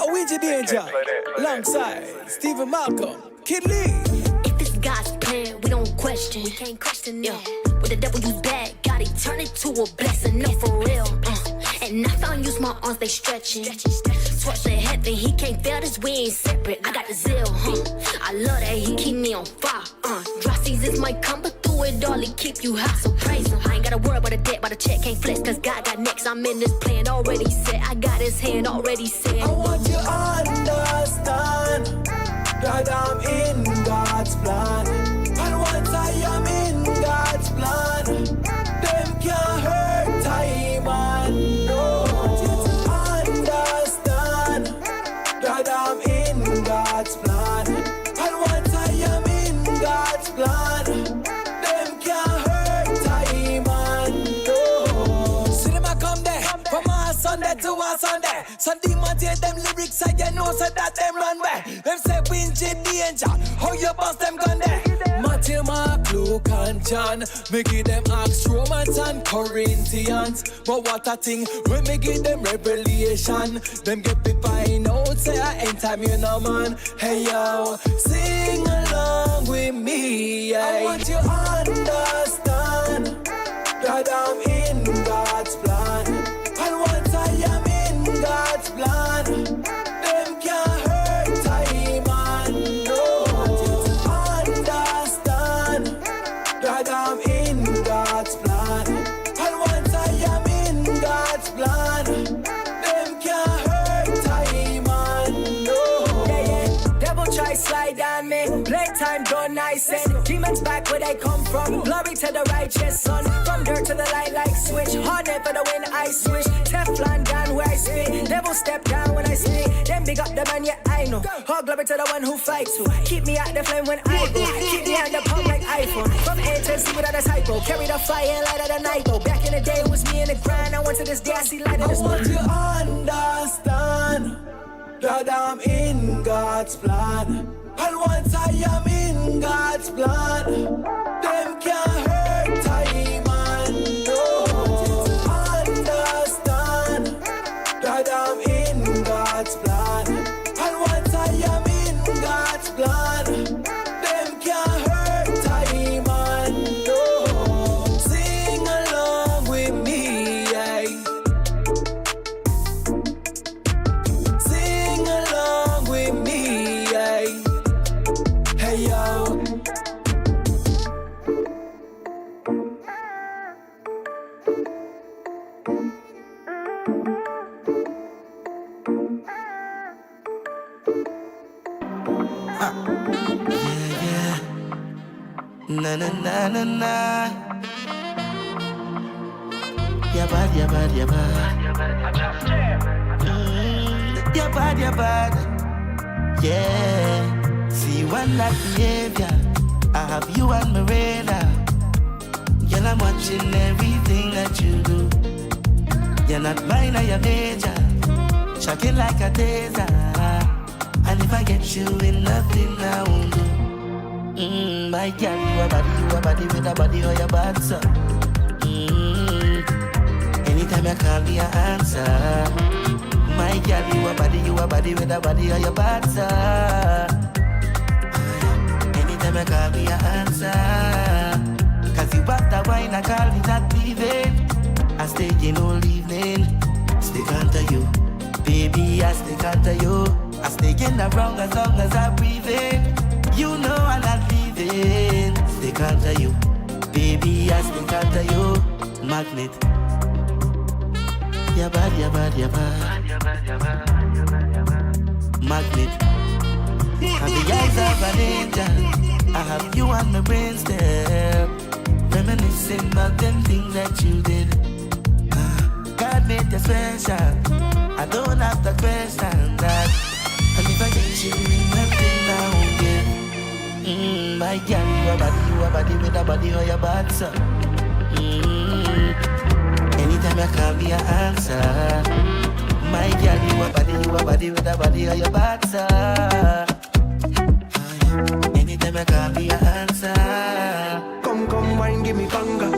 Ouija Danger, alongside Stephen Malcolm, Kid Lee. If it's God's plan, we don't question. We can't question that. When the devil use bad, God, he turn it to a blessing. No, for real. And I found use my arms, they stretching. Towards the heaven, he can't feel this, we ain't separate. I got the zeal, I love that he keep me on fire. Dry seasons might come, but through it all, he keep you high, so praise him. I ain't gotta worry about the debt, about the check, can't flex, cause God got next. I'm in this plan already set, I got his hand already set. I want you to understand that I'm in God's plan. And once I am in God's plan, them can't hurt time and no. I want you to understand that I'm in God's plan. And once I am in God's plan, them can't hurt time and no. See them a come there from a Sunday to a Sunday. Sunday man take them lyrics and you know so that them run where. Them say Wingy Danger, how you bust them gun there? Matthew, Mark, Luke and John, me give them Acts, Romans and Corinthians. But what a thing, when me give them Revelation, them get me find out, say I ain't time you know man. Hey yo, sing along with me, yeah. I want you to understand that I'm in God's plan. And once I am in God's plan, them can't hurt time and no. I want you to understand that I'm in God's plan. And once I am in God's plan, them can't hurt time and no. Yeah. Devil try slide on me, playtime done nice and demons back where they come from. Glory to the righteous son, from dirt to the light like switch. Hard for the win I switch, Teflon down where I spit. Devil step down when I speak, then big up the man, yeah I know. All glory to the one who fights who keep me at the flame when I go. Keep me on the pump like iPhone. From A to Z without a typo, carry the fire and light of the night though. Back in the day it was me in the grind, I went to this day I see light in this I want you to understand that I'm in God's plan. And once I am in God's plan, them can't hurt time and no. I want you to understand that I'm in God's plan. And once I am in God's plan, them can't hurt time and no. Sing along with me, yeah. Sing along with me, yeah. Hey yo. Yeah. Na na na na na. Yeah bad, yeah bad, yeah bad. Yeah bad, yeah bad. Yeah. See one that behavior, I have you on my radar. Girl, I'm watching everything that you do. You're not minor, you're major. Shocking like a taser. And if I get you in nothing I won't do. My girl, you a body with a body or your bad son. Anytime you call me, I answer. My girl, you a body with a body or your bad son. Anytime you call me, I answer. Cause you have the wine, I call me not leaving. I stay in all evening. Stick onto you, baby, I stick onto you. I stay in the wrong as long as I'm breathing. You know I'm not leaving. Stick onto you, baby, I stick onto you. Magnet. Yeah bad, yeah bad, yeah bad. Magnet. And the eyes of an angel. I have you on my brain still. Reminiscing about them things that you did. God made you special. I don't have to question that. And if I get you in nothing now, yeah. My girl, you a body with a body or your bad son. Anytime you call me, I answer. My girl, you a body with a body or your bad son. Anytime you call me, I answer. Come, wine, give me banga.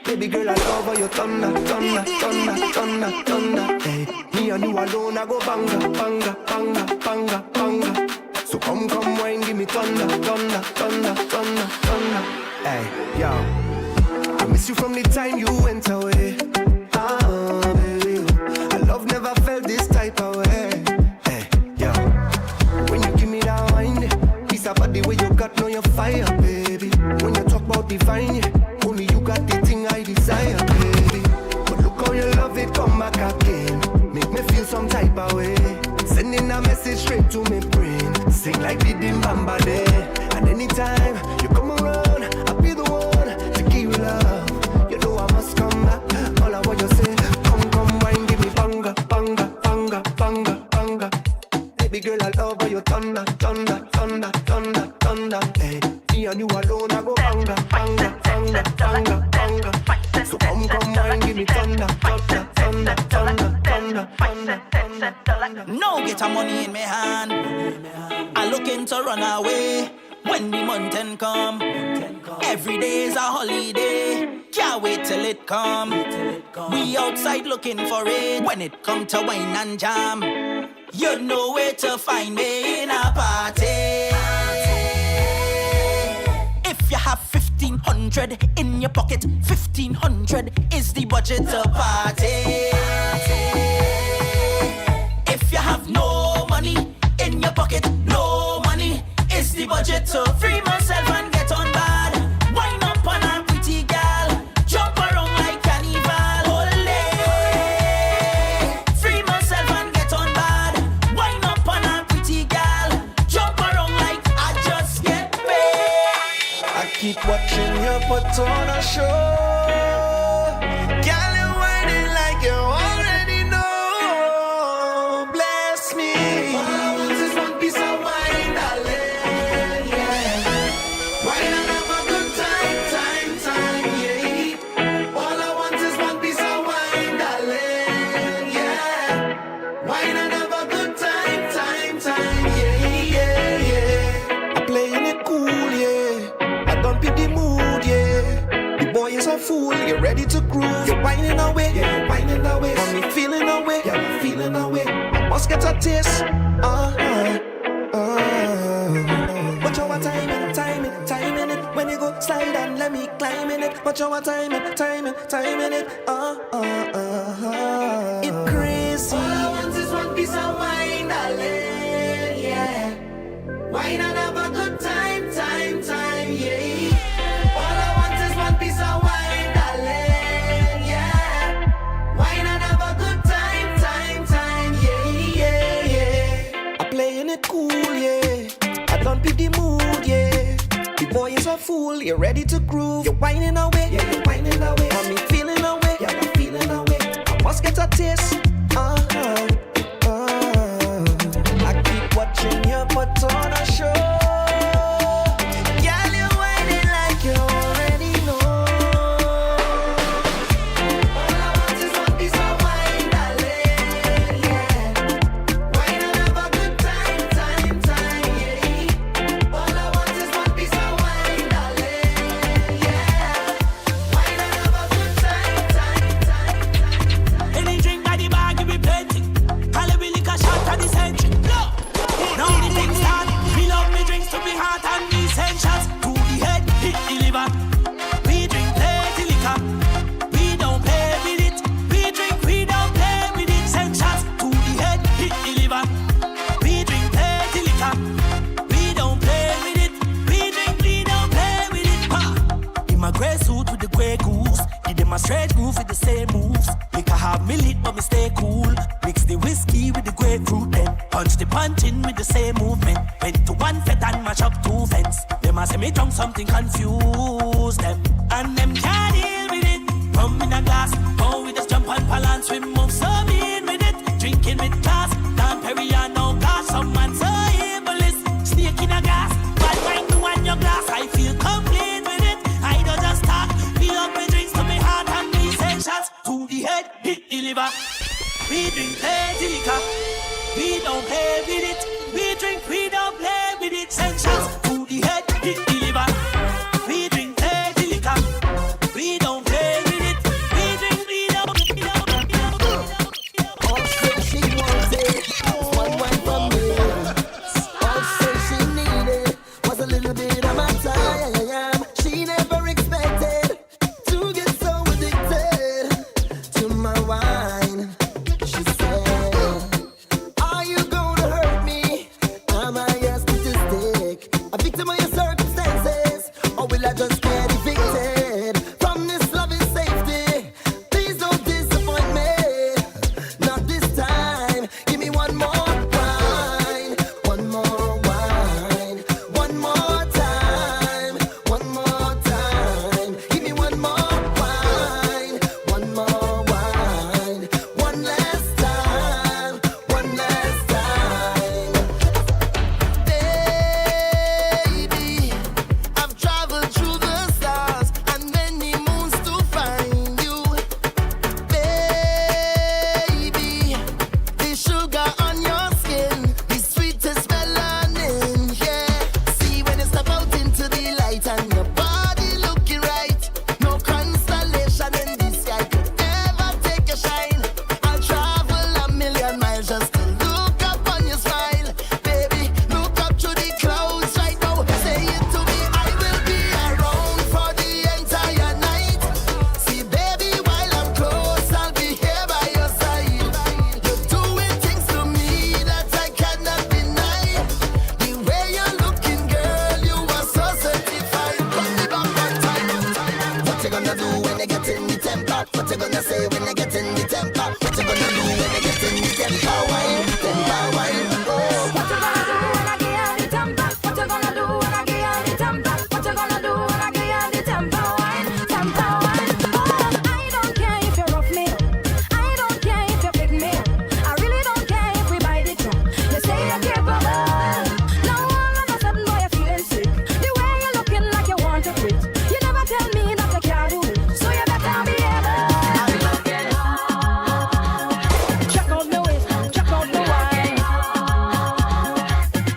Baby girl, I love love how you thunder, thunder, thunder, thunder, thunder. Hey, me and you alone, I go banga, banga, banga, banga, banga. So come wine, give me thunder, thunder, thunder, thunder, thunder. Hey, yo, I miss you from the time you went away. Baby, I love never felt this type of way. Hey, yo, when you give me that wine, piece of body where you got no your fire, baby. When you talk about divine, yeah, only you got the thing I desire, baby. But look how you love it, come back again. Make me feel some type of way. Sending a message straight to me brain. Sing like the Dimbamba there. And anytime you come around, I'll be the one to give you love. You know I must come back. All I want you say, come, wine, give me banga, banga, banga, banga, banga. Baby girl, I love how you thunder, thunder, thunder, thunder, thunder. Hey, me and you alone, I go banga, banga, banga, banga, banga. So come, wine, give me thunder, thunder, thunder, thunder, thunder, thunder, thunder, thunder. No get a money in my hand. I looking to run away when the mountain come. Every day is a holiday. Can't wait till it come. We outside looking for it. When it come to wine and jam, you know where to find me in a party. If you have 1,500 in your pocket, 1,500 is the budget to party. If you have no money in your pocket, no money is the budget to free myself and get on bad. Wind up on a pretty girl, jump around like carnival. Ole, free myself and get on bad. Wind up on a pretty girl, jump around like I just get paid. I keep watching you put on a show. Girl, you're whining like you already know. Bless me. All I want is one piece of wine, darling. Yeah. Wine and have a good time, yeah. All I want is one piece of wine, darling. Yeah. Wine and have a good time, yeah. I'm playing it cool, yeah. I don't pick the mood, yeah. The boy is a fool, you're ready to groove. You're whining away, yeah, you're whining away. Got me feeling away, yeah, I'm feeling away. I must get a taste, But you want time in it. When you go slide and let me climb in it. But you want time in it, It crazy. All I want is one piece of wine, darling, yeah. Wine and have a good time, yeah. All I want is one piece of wine, darling, yeah. Wine and have a good time, yeah. I'm playing it cool, yeah. I don't pick the mood, yeah. The boy is a fool, you're ready to groove. You're whining away, yeah, you're whining away. Got me feeling away, yeah, I'm feeling away. I must get a taste, I keep watching you put on a show. Girl, you're whining like you already know. All I want is one piece of wine, darling, yeah. Wine and have a good time, yeah. All I want is one piece of wine, darling, yeah. Wine and have a good time. Any drink by the bar, give me plenty. Call it liquor shot at the century. Now the thing start. We love me drinks to be hot and the essentials. To the head, hit the liver. We drink plenty liquor. We don't play with it. We drink, we don't play with it. Essentials. To the head, hit the liver. We drink plenty liquor. We don't play with it. We drink, we don't play with it. Ha! In my grey suit with the grey goose. Give them a straight groove with the same moves. Make a have me lit but me stay cool. Mix the whiskey with the grapefruit then punch the punch in with the same movement. Went to one fet and mash up two fence. Them a say me drunk something confuse them. And them can't deal with it. Rum in a glass, oh we just jump and balance. We move so mean with it. Drinking with class, Dan Perry and no glass. Someone so evilist, snake in a glass. Bad wine to one your glass. I feel complete with it. I don't just talk. Fill up my drinks to me heart and the essentials. To the head, hit the liver. We drink plenty liquor. We don't play with it. We drink, we don't play with it. Essentials. To the head, hit the liver. We drink plenty liquor. We don't play with it. We 1,000 miles just to look up on your smile. Baby, look up to the clouds right now. Say it to me, I will be around for the entire night. See, baby, while I'm close, I'll be here by your side. You're doing things to me that I cannot deny. The way you're looking, girl, you are so certified. Come me back one time. What you gonna do when you get in the temper? What you gonna say when you get in the temper? What you gonna do when you get in the temper? Wine, temper, wine. Oh. What you gonna do when I get you the temper? What you gonna do when I get you the temper? What you gonna do when I get you the temper? Wine, temper, wine. Oh, I don't care if you rough me up. I don't care if you pick me up. I really don't care if we buy the truck. You say you're capable. Now all of a sudden, boy, you're feeling sick. The way you're looking like you want to quit. You never tell me that you can't do it. So you better be able. Check out the waist, check out the wine.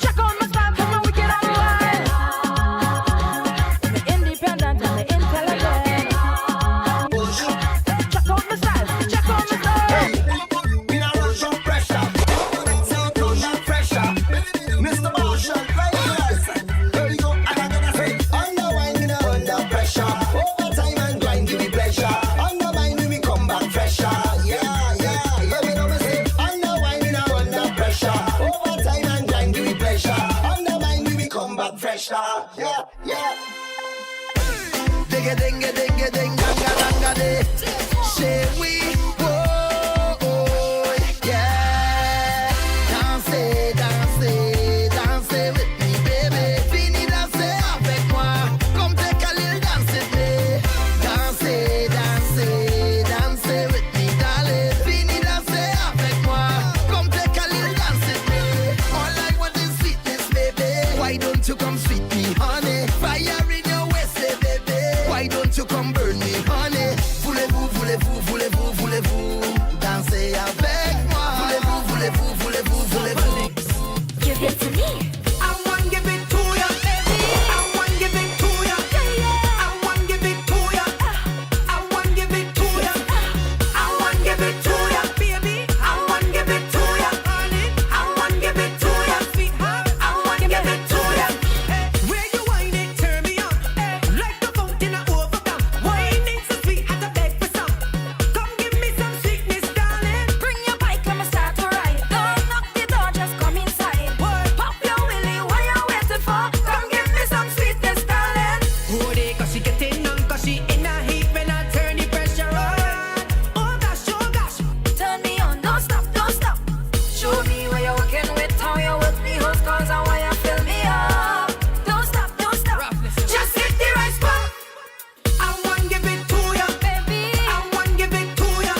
Check out my style, cause I'm wicked and wild. The independent and the intelligent. Check out my style, check out my style. We not rush on pressure. Sound push on pressure. Mr. Marshall, right here. There we go. And I'm gonna say, under wine, we not under pressure. Overtime and grind, give me pleasure. Under wine, we come back fresher. Yeah, yeah, yeah. We know we say, under wine, we not under pressure. Overtime and grind, give me pleasure. Under wine, we come back fresher. Yeah, yeah. Digga, dinga, dinga, ding, danga, danga, day. Say we, whoa, oh, yeah. Dansez, dansez, dansez with me, baby. Fini danser avec moi. Come take a little dance with me. Dansez, dansez, dansez with me, darling. Fini danser avec moi. Come take a little dance with me. All I want is sweetness, baby. Why don't you come sweet me, honey? Fire in your waist, baby. Why don't you come burn me, honey? Voulez-vous, voulez-vous, voulez-vous, voulez-vous danser avec moi? Voulez-vous, voulez-vous, voulez-vous, voulez-vous? Give it to me. I want give it to ya, baby. I want give it to ya. I want give it to ya. I want give it to ya. I want give it to ya, baby. I want give it to ya, honey. I want give it to ya, sweetheart. I want give it to ya. Where you whine it, turn me on. Like the fountain I overcome. Wine it so sweet, I had to beg for some. Come give me some sweetness, darling. Bring your bike, I'ma start to ride. Don't knock the door, just come inside. Pop your willy, what you waiting for? Come give me some sweetness, darling. Oh, they cause she getting on, cause she in a heat when I turn the pressure on. Oh gosh, turn me on, don't stop, don't stop. Show me where you're working with, how you work the hose, cause I want you fill me up. Don't stop, don't stop. Just hit the right spot. I want give it to ya, baby. I want give it to ya.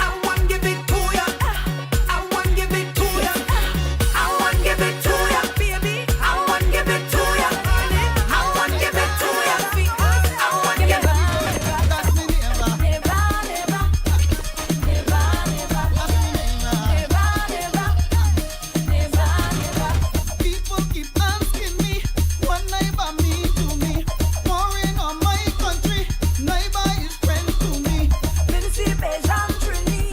I want give it to ya. I want give it to ya. I want give it to ya, baby. I want give it to ya, honey. I want give it to ya, sweetheart. I want give it. That's me neighbor. Never, never, never, never, never. People keep asking me what neighbor mean to me. Foreign on my country, neighbor is friend to me. Principes and Trini,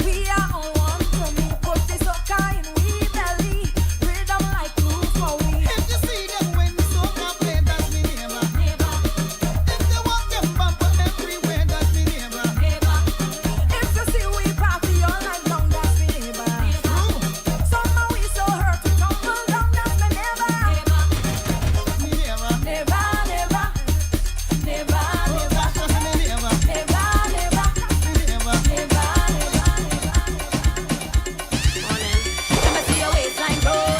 we are on one for me. Put the soca in we belly, rhythm like blues for we. If you see them when the soca play, that's me neighbor. Never, If you want them bumper everywhere, that's me neighbor. never. If you see we party all night long, that's me neighbor. Somehow we so hurt we tumble down, that's me neighbor. Me neighbor. Never, never, never, never, That's me neighbor. never, never, Me neighbor. never, Morning. Let me see your waistline roll.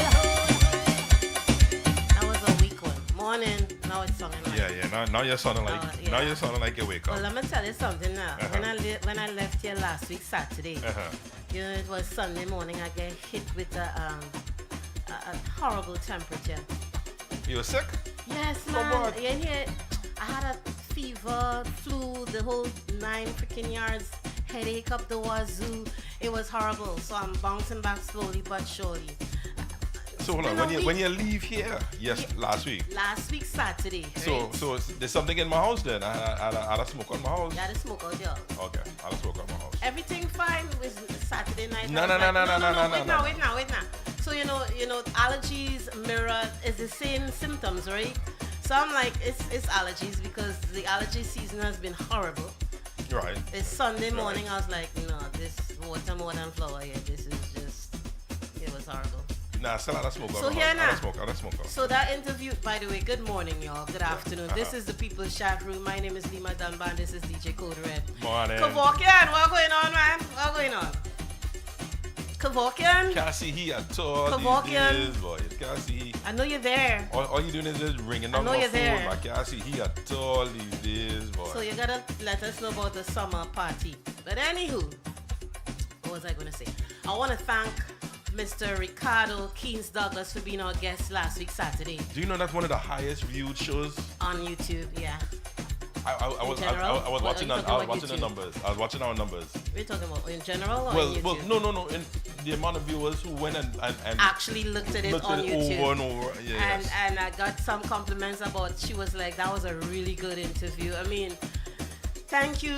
That was a weak one. Morning. Now it's songing like. Yeah. Now you're sounding like yeah. now you're sounding like you wake Well, up. let me tell you something now. When I left here last week Saturday, you know, it was Sunday morning. I get hit with a horrible temperature. You were sick? Yes, For man. what? You hear? I had a fever, flu, the whole 9 freaking yards, headache up the wazoo. It was horrible. So I'm bouncing back slowly but surely. So hold on. Been a When you week. leave here, last week. Last week Saturday. So right? there's something in my house then. I had a smoke on my house. You had a smoke out there. Okay, I had a smoke on my house. Everything fine with Saturday night. No, I was no, no, like, no, no, no, wait no, now, wait now. So you know, allergies mirror is the same symptoms, right? So I'm like, it's allergies because the allergy season has been horrible. Right. It's Sunday morning. I was like, no, this water more than flour here. This is just, it was horrible. Nah, still out of smoke. So here now. I don't smoke. So that interview, by the way, good morning, y'all. Good afternoon. This is the People's Chat Room. My name is Lima Dunban. This is DJ Code Red. Morning. Kavokian, what going on, man? What going on? Kavokian? Can't see he at all Kavokian. these days, boy. You can't see. I know you're there. All you doing is just ringing I on know my you're phone. there. I can't see he at all these days, boy. So you gotta let us know about the summer party. But anywho, what was I gonna say? I wanna thank Mr. Ricardo Keynes Douglas for being our guest last week Saturday Do you know that's one of the highest viewed shows? on YouTube. Yeah. I was watching What are you talking about the YouTube? numbers. I was watching our numbers. We're talking about in general or Well, on YouTube? no. In the amount of viewers who went and Actually looked at it looked on at it YouTube. over and over. Yeah, yes. And I got some compliments about, she was like, that was a really good interview. I mean, thank you,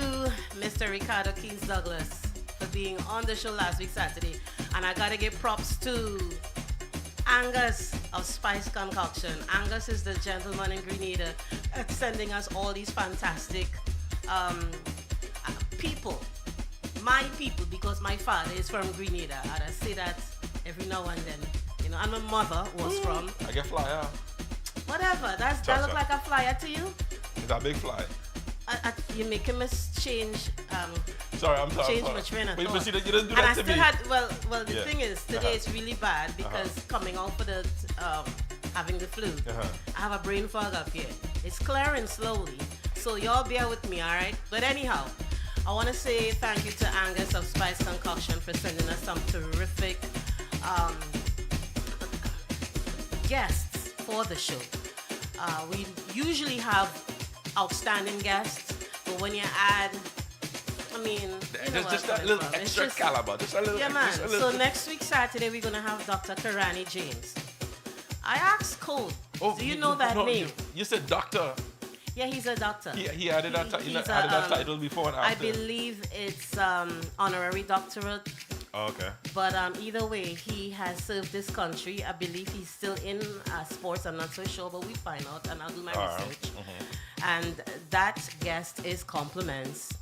Mr. Ricardo Keynes Douglas, for being on the show last week Saturday. And I gotta give props to Angus of Spice Concoction. Angus is the gentleman in Grenada that's sending us all these fantastic people. My people, because my father is from Grenada. And I say that every now and then. You know, and my mother was from. I get flyer. Whatever. That look like a flyer to you? It's a big fly. You're making me change. Sorry, I'm sorry. Change my train of But thought. see that you didn't do And I that to still me. had, well, the Yeah. thing is, today it's really bad because coming out for the, having the flu, I have a brain fog up here. It's clearing slowly. So y'all bear with me, all right? But anyhow, I want to say thank you to Angus of Spice Concoction for sending us some terrific guests for the show. We usually have outstanding guests, but when you add, I mean, you know There's just where that I'm little coming from. It's extra just- caliber. Just a little. yeah, man. just a little. So next week, Saturday, we're going to have Dr. Karani James. I asked Cole, do you know that name? You said doctor. Yeah, he's a doctor. He added that. He He's added that a, title before and I after. believe it's honorary doctorate. Oh, okay. But either way, he has served this country. I believe he's still in sports. I'm not so sure, but we find out, and I'll do my research. And that guest is compliments.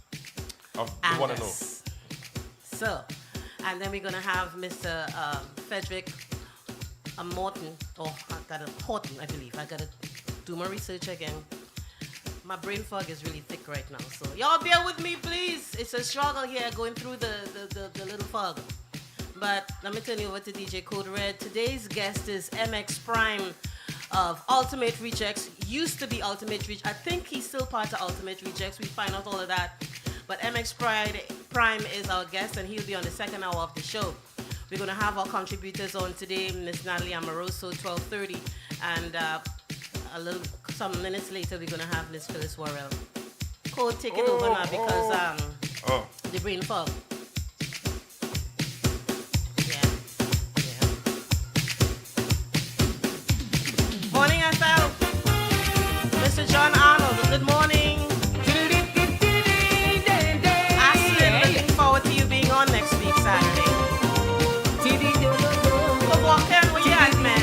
Of the one and know. Angus. So, and then we're gonna have Mr. Frederick Morton, Horton, I believe. I gotta do my research again. My brain fog is really thick right now, so y'all bear with me, please. It's a struggle here going through the little fog. But let me turn you over to DJ Code Red. Today's guest is MX Prime of Ultimate Rejects. Used to be Ultimate Rejects. I think he's still part of Ultimate Rejects. We find out all of that. But MX Prime is our guest, and he'll be on the second hour of the show. We're going to have our contributors on today, Miss Natalie Amoroso, 12:30, and some minutes later, we're going to have Miss Phyllis Worrell. Code, take it over now because the brain fog. Yeah. Morning, FL. Mr. John Arnold, good morning. Ashley, looking forward to you being on next week, Saturday. Go walk in, where you at, man?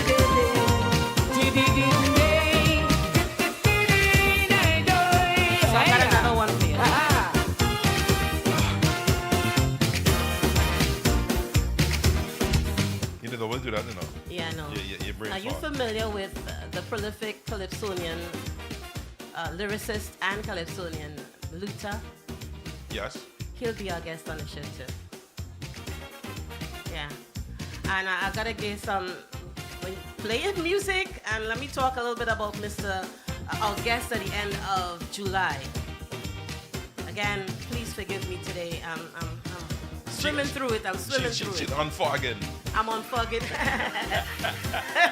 So I got another one for you. You did always do that, you know. Yeah, I know. Your brain Are you fog. familiar with the prolific Calypsonian lyricist and Calypsonian Luther? Yes. He'll be our guest on the show too. Yeah. And I gotta give some playing music, and let me talk a little bit about Mr. Our guest at the end of July. Again, please forgive me today. I'm swimming through it. I'm swimming through She's it. unfogging. I'm unfogging.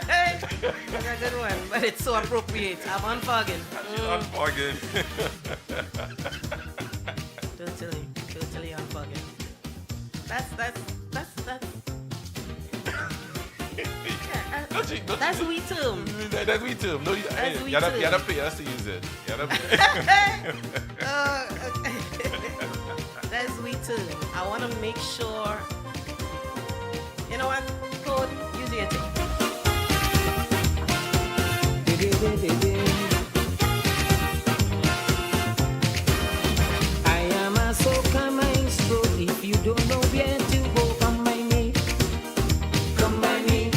That's a good one, but it's so appropriate. I'm unfogging. Unfogging. Totally unfogging. That's that's we too. That's we too. No, you we gotta too. pay us to use it. You gotta pay. That's we too. I want to make sure you too. I am a soca maestro. If you don't know where to go, come by me. Come by me.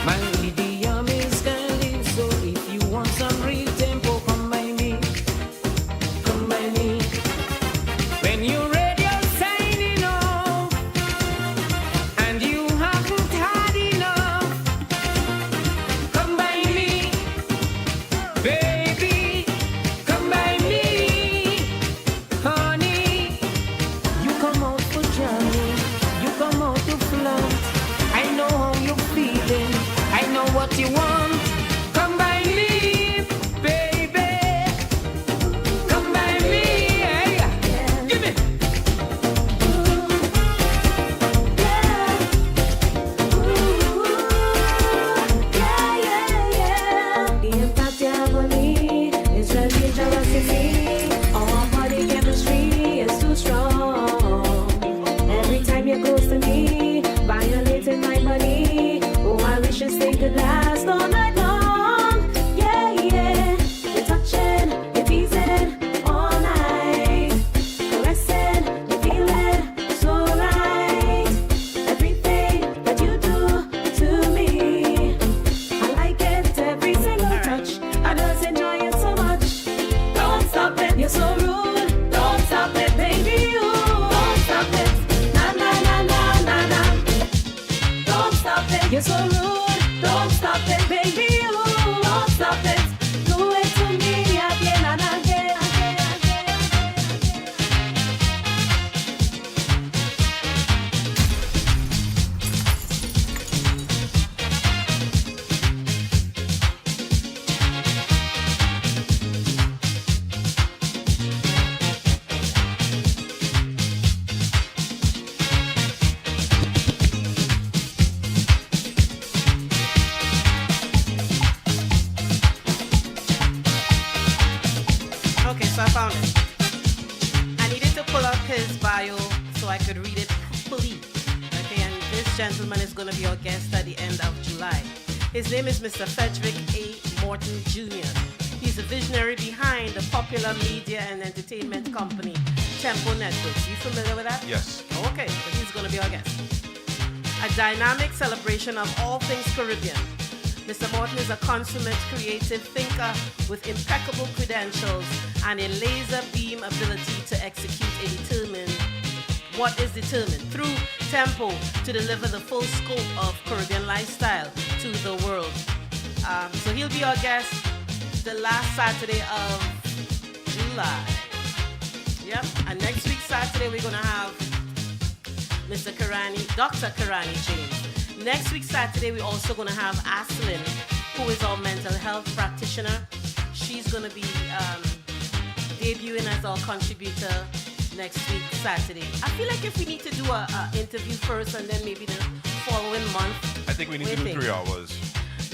My idiom is calypso. If you want some real tempo, come by me. Come by me. When you're ready, you're signing off, and you haven't had enough. Come by me, baby. Come by me, honey. You come out for Johnny. You come out to flaunt. I know how you're feeling. I know what you want. Come by me, baby. Come by me. Hey. Give me. The impact you have on me is very jealous to see. Our body chemistry is too strong. Every time you're close to me, violating my body. Oh, I wish this thing could last all night long. Yeah, yeah. You're touching, you're teasing all night. Caressing, you feel it so right. Everything that you do to me, I like it every single touch. I just enjoy it so much. Don't stop it, you're so rude. Don't stop it, baby. You don't stop it. Na na na na na na. Don't stop it, you're so rude. Don't stop it, baby. You don't stop it. Do it to me again and again. Okay, so I found it. I needed to pull up his bio so I could read it fully. Okay, and this gentleman is going to be our guest at the end of July. His name is Mr. Frederick A. Morton Jr. He's the visionary behind the popular media and entertainment company Tempo Networks. You familiar with that? Yes. Okay, so he's going to be our guest. A dynamic celebration of all things Caribbean. Mr. Morton is a consummate creative thinker with impeccable credentials and a laser beam ability to execute a determined through tempo to deliver the full scope of Caribbean lifestyle to the world. So he'll be our guest the last Saturday of July. Yep, and next week Saturday we're gonna have Mr. Karani, Dr. Karani James. Next week Saturday we're also gonna have Aslyn, who is our mental health practitioner. She's gonna be debuting as our contributor next week Saturday. I feel like if we need to do a interview first and then maybe the following month. I think we need to do 3 hours.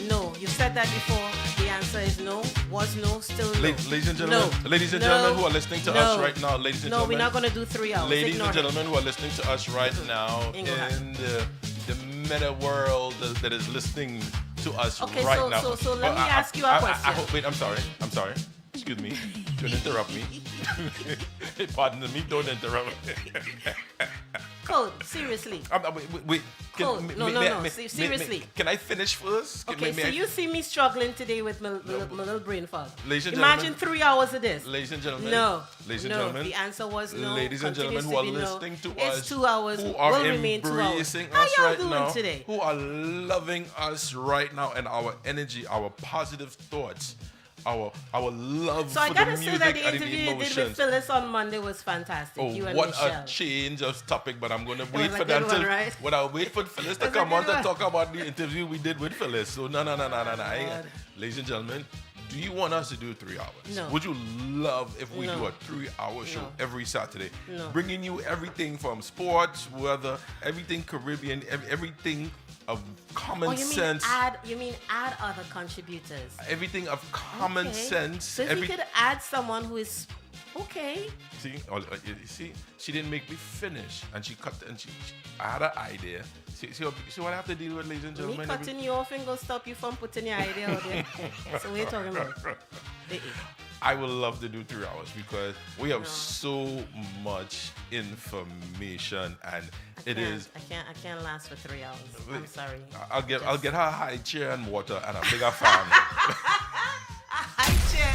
No, you said that before. The answer is no, was no, still no. Ladies and gentlemen, No. ladies and No. gentlemen who are listening to us No. right now, ladies and No, gentlemen. we're not going to do 3 hours. Ladies Ignore and it. gentlemen who are listening to us right now Ain't gonna happen. in the meta world that is listening to us Okay, right so- now. so let me ask you a question. Wait, I'm sorry. Excuse me. Don't interrupt me. Pardon me. Don't interrupt me. Code, seriously. Wait. Code. No. Seriously. Can I finish first? Okay, so you see me struggling today with my little brain fog. Ladies and Imagine gentlemen. 3 hours of this. Ladies and gentlemen. No. Ladies and no. gentlemen. The answer was no. Ladies and gentlemen who Continues are to be no. listening to us. It's 2 hours. Who are will remain 2 hours. embracing How us y'all right doing now. today? Who are loving us right now and our energy, our positive thoughts, our love So I for gotta the say music that the and interview the you did with emotions. Phyllis on Monday was fantastic. Oh, You and what Michelle. a change of topic! But I'm gonna was wait a for good that one, till right? when I wait for Phyllis to It was a come on good to one. talk about the interview we did with Phyllis. So no. God. Ladies and gentlemen, do you want us to do 3 hours? No. Would you love if we No. do a 3-hour show No. every Saturday, No. bringing you everything from sports, weather, everything Caribbean, everything of common Oh, you mean sense, add other contributors? everything of common Okay. sense. So if we could add someone who is okay. See, you see, she didn't make me finish, and she cut, and I had an idea. See what I have to deal with, ladies and Me gentlemen. cutting you off and go stop you from putting your idea out there. So what are you talking about? I would love to do 3 hours because we have so much information, and I can't last for 3 hours. I'm sorry. I'll get her a high chair and water and a bigger fan. High chair.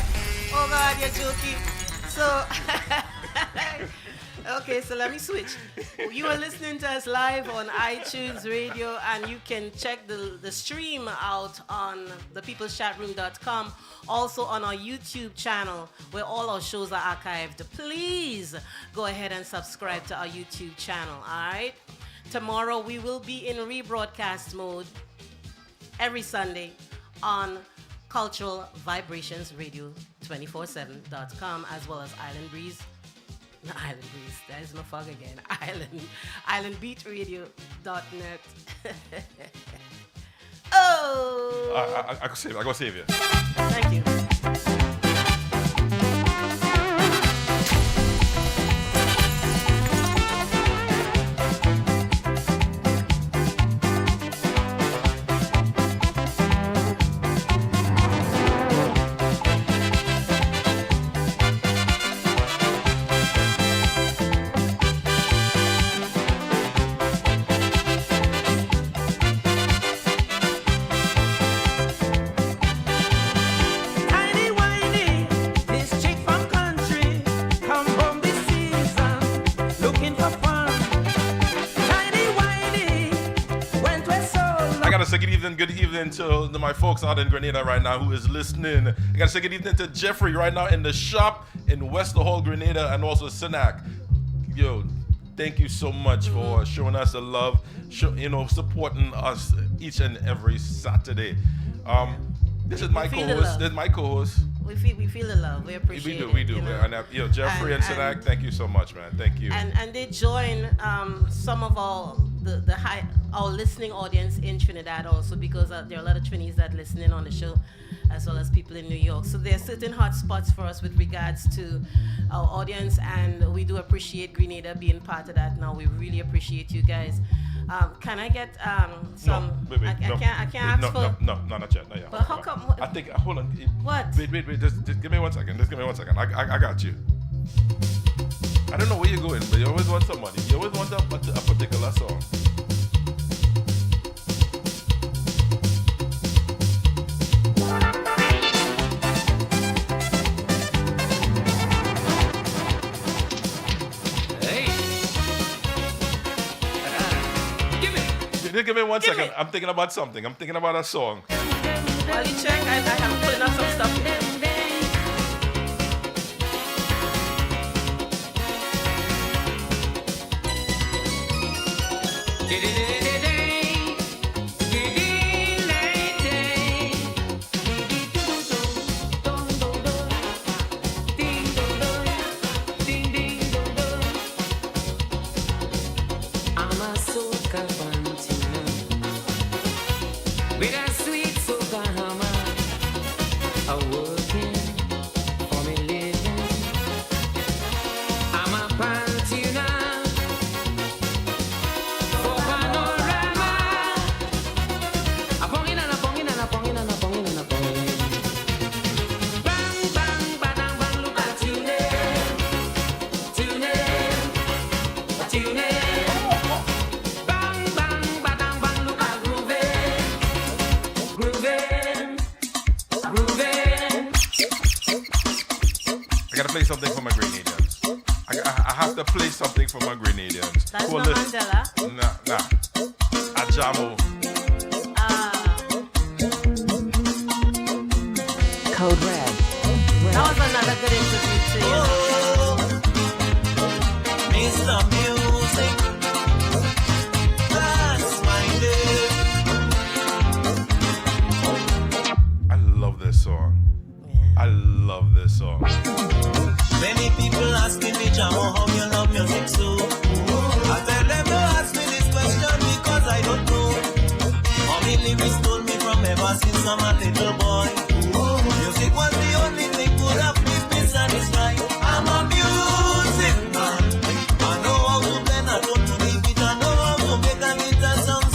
Oh God, you're joking. So, okay, so let me switch. You are listening to us live on iTunes Radio, and you can check the stream out on thepeopleschatroom.com, also on our YouTube channel where all our shows are archived. Please go ahead and subscribe to our YouTube channel, all right? Tomorrow we will be in rebroadcast mode every Sunday on Cultural Vibrations Radio 247.com, as well as Island Breeze. Not Island Breeze, there is no fog again. Islandbeatradio.net. Oh! I go save you. Thank you. Good evening to my folks out in Grenada right now who is listening. I gotta say good evening to Jeffrey right now in the shop in Westerhall, Grenada, and also Sinak. Yo, thank you so much for showing us the love, supporting us each and every Saturday. This is my co-host. This is my co-host. We feel the love. We appreciate it. We do. And Jeffrey and Sinak, thank you so much, man. Thank you. And they join some of our listening audience in Trinidad also, because there are a lot of Trinis that listen in on the show, as well as people in New York. So there are certain hot spots for us with regards to our audience, and we do appreciate Grenada being part of that. Now we really appreciate you guys. Can I get some? No, wait, I can't ask for. No, not yet. Not yet. But how come? I think. Hold on. What? Wait. Just give me 1 second. Just give me 1 second. I got you. I don't know where you're going, but you always want somebody. You always want a particular song. Give me 1 second. I'm thinking about something. I'm thinking about a song. While you check, I have putting up some stuff here. Something for my Grenadians. I have to play something for my Grenadians. That's not Mandela? Nah. Ajamo. Code Red. That was another good interview too. Mr. Music, that's my name. I love this song. I love this song. Many people asking me, Jamo, how you love music so? I tell them to ask me this question because I don't know. Mommy lyrics told me from ever since I'm a little boy. Music was the only thing could have made me satisfied. I'm a music man. I know how to blend, I know to leave it, I know how to make a guitar sound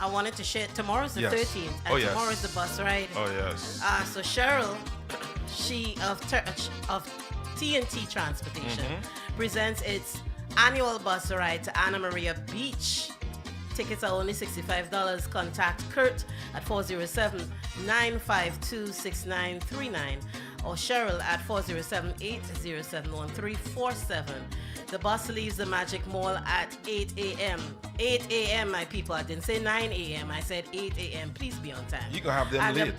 I wanted to share. Tomorrow's the Yes. 13th, and Oh, yes. tomorrow is the bus ride. Oh, yes. So Cheryl, she of TNT Transportation, presents its annual bus ride to Anna Maria Beach. Tickets are only $65. Contact Kurt at 407-952-6939 or Cheryl at 407-807-1347. The bus leaves the Magic Mall at 8 a.m. 8 a.m., my people. I didn't say 9 a.m. I said 8 a.m. Please be on time. You can have them And late.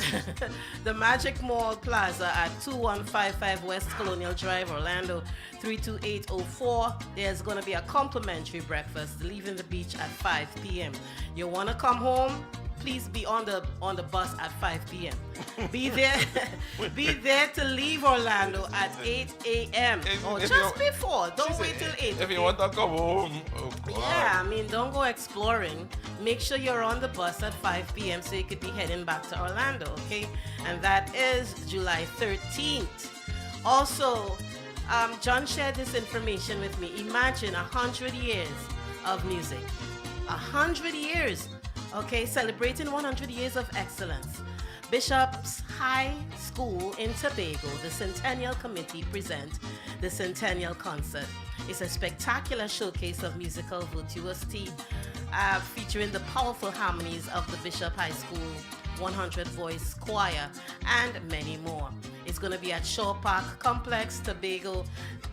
the Magic Mall Plaza at 2155 West Colonial Drive, Orlando 32804. There's going to be a complimentary breakfast leaving the beach at 5 p.m. You want to come home? Please be on the bus at 5 p.m. Be there to leave Orlando at 8 a.m. or if just you- before. Don't wait till 8. If you want to come home, oh, God. Yeah, I mean, don't go exploring. Make sure you're on the bus at 5 p.m. so you could be heading back to Orlando, okay? And that is July 13th. Also, John shared this information with me. Imagine 100 years of music. 100 years, okay? Celebrating 100 years of excellence. Bishop's High School in Tobago, the Centennial Committee present the Centennial Concert. It's a spectacular showcase of musical virtuosity featuring the powerful harmonies of the Bishop High School 100 Voice Choir and many more. It's going to be at Shaw Park Complex, Tobago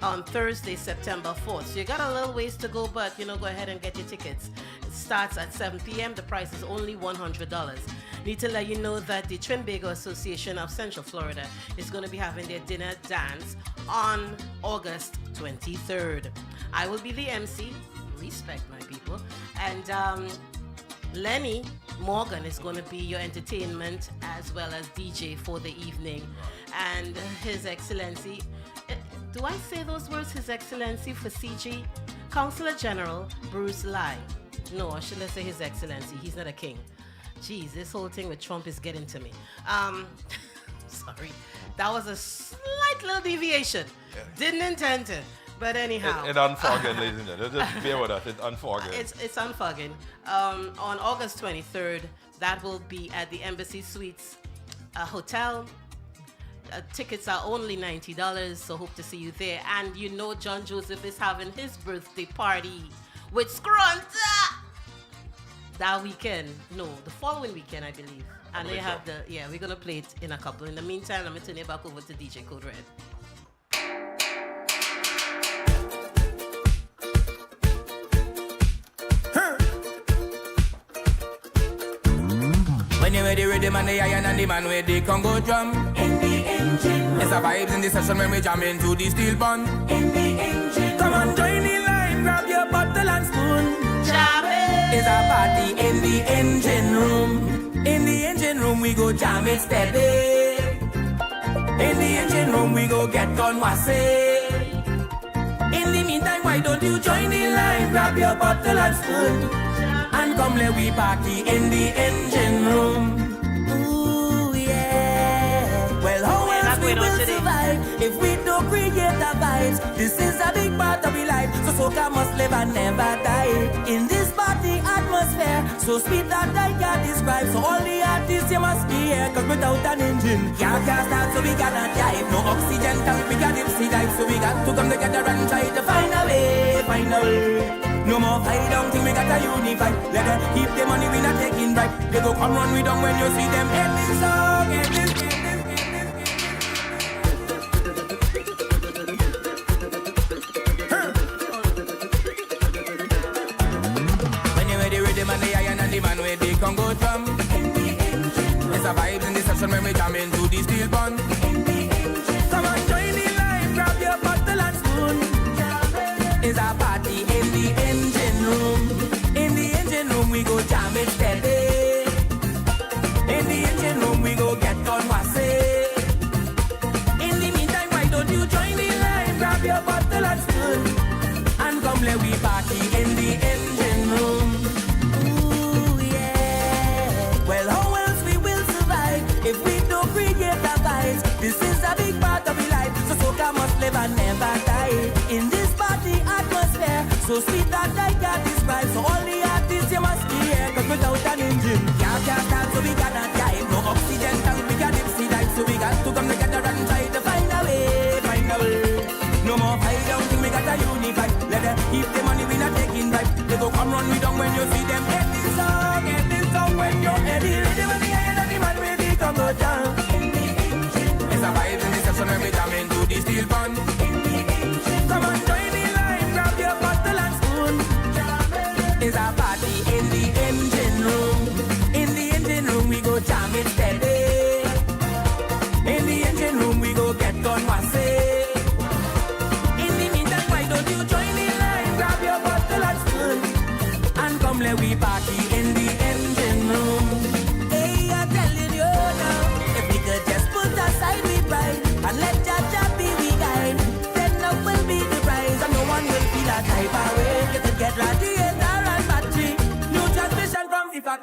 on Thursday, September 4th. So you got a little ways to go, but go ahead and get your tickets. It starts at 7 p.m. The price is only $100. Need to let you know that the Trinbago Association of Central Florida is going to be having their dinner dance on August 23rd. I will be the MC. Respect, my people. And Lenny Morgan is going to be your entertainment as well as DJ for the evening. And His Excellency, do I say those words, His Excellency, for CG? Counselor General Bruce Lai. No, I shouldn't say His Excellency. He's not a king. Jeez, this whole thing with Trump is getting to me. Sorry. That was a slight little deviation. Yeah. Didn't intend to. But anyhow. It unfogging, ladies and gentlemen. Just bear with us. It's unfogging. It's unfogging. On August 23rd, that will be at the Embassy Suites Hotel. Tickets are only $90, so hope to see you there. And John Joseph is having his birthday party with Scrunta that weekend. No, the following weekend, I believe. And they have we're going to play it in a couple. In the meantime, let me turn it back over to DJ Code Red. When you wear the rhythm and the iron and the man with the Congo drum. In the engine. It's a vibes in the session when we jam into the steel bun. In the engine. Come on, join the line, grab your bottle and spoon. Jam it. It's a party in the engine room. In the engine room we go jam it steady. In the engine room we go get on wassy. In the meantime, why don't you join the line, grab your bottle and spoon. And come let we party in the engine room. Ooh, yeah. Well, how else we will survive if we don't create the vibes? This is a big part of our life, so soca must live and never die. In this party atmosphere, so sweet that I can't describe. So all the artists, you must be here, cause without an engine, can't start, so we cannot dive. No oxygen tank, we got dipsy dive. So we got to come together and try to find a way, find a way. No more fight down, think we got to unify. Let them keep the money, we not taking bribe. They go come run we down when you see them end this song, end this. When you wear the rhythm and the iron and the man with the Congo drum. It's a vibe in the session when we jam into the steel bun. Come on, join the line, grab your bottle and spoon. It's a party in the engine room. In the engine room we go jam it steady. In the engine room we go get on wassy. In the meantime, why don't you join the line, grab your bottle and spoon, and come let we party in the engine room. Ooh, yeah. Well, how else we will survive if we don't create the vibes? This is a big part of our life, so soca must live and never die. In this party atmosphere, so sweet that I can't describe. So all the artists, you must be here, cause without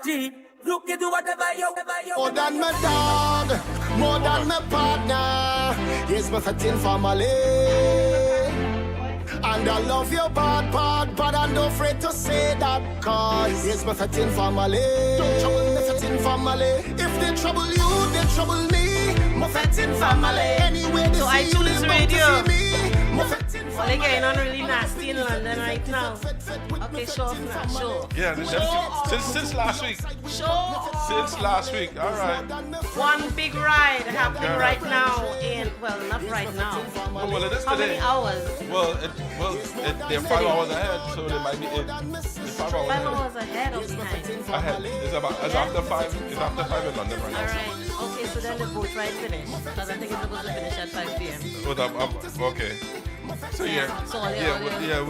G. Look at do whatever you. More than my dog, more than my partner. Yes, my fitting family. And I love your bad, but I'm not afraid to say that. Cause it's my fitting family. Don't trouble the fitting family. If they trouble you, they trouble me. My fitting family. Anyway, they So see you, iTunes they Radio. want to see me. My fitting Well, they're getting on really nasty in London right now. Okay, show off now, show. Yeah, since last week. Show. Since last week. All right. One big ride happening Yeah. right now in, well, not right now. Oh, well, it is How today. many hours? They're 5 hours ahead, so they might be in. They're 5 hours 5 ahead. hours ahead or behind? Ahead. It's after 5. It's after 5 in London right now. Alright, okay, so then the boat ride finished. Because I think it's supposed to finish at 5 p.m. Okay. So yeah, So all yeah, the-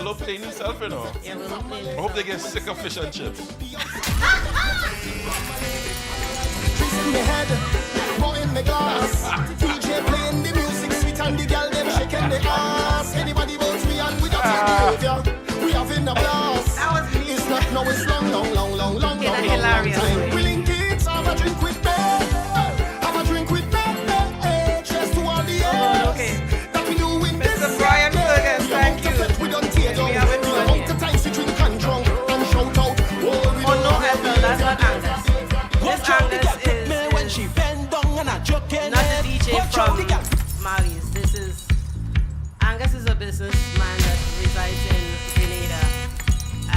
we'll play himself, you know. Yeah, we'll play I hope they get sick of fish and chips. Trees in the head, more in the glass. DJ playing the music, sweet and the girl them shaking the ass. Anybody but we and we don't behavior. We having a blast. That was me. It's not now, it's long In a hilarious way. time. Willing kids, have a drink with me. Have a drink with me. Cheers to all the years okay. that we doing this. Mr. Brian Fergus, thank you. We don't tear down. We haven't We run out yet. the times we drink and drunk and shout out. Oh no, Ethel, that's not Angus. This Angus is not the DJ from Mali's. This is Angus is a businessman that resides in Grenada,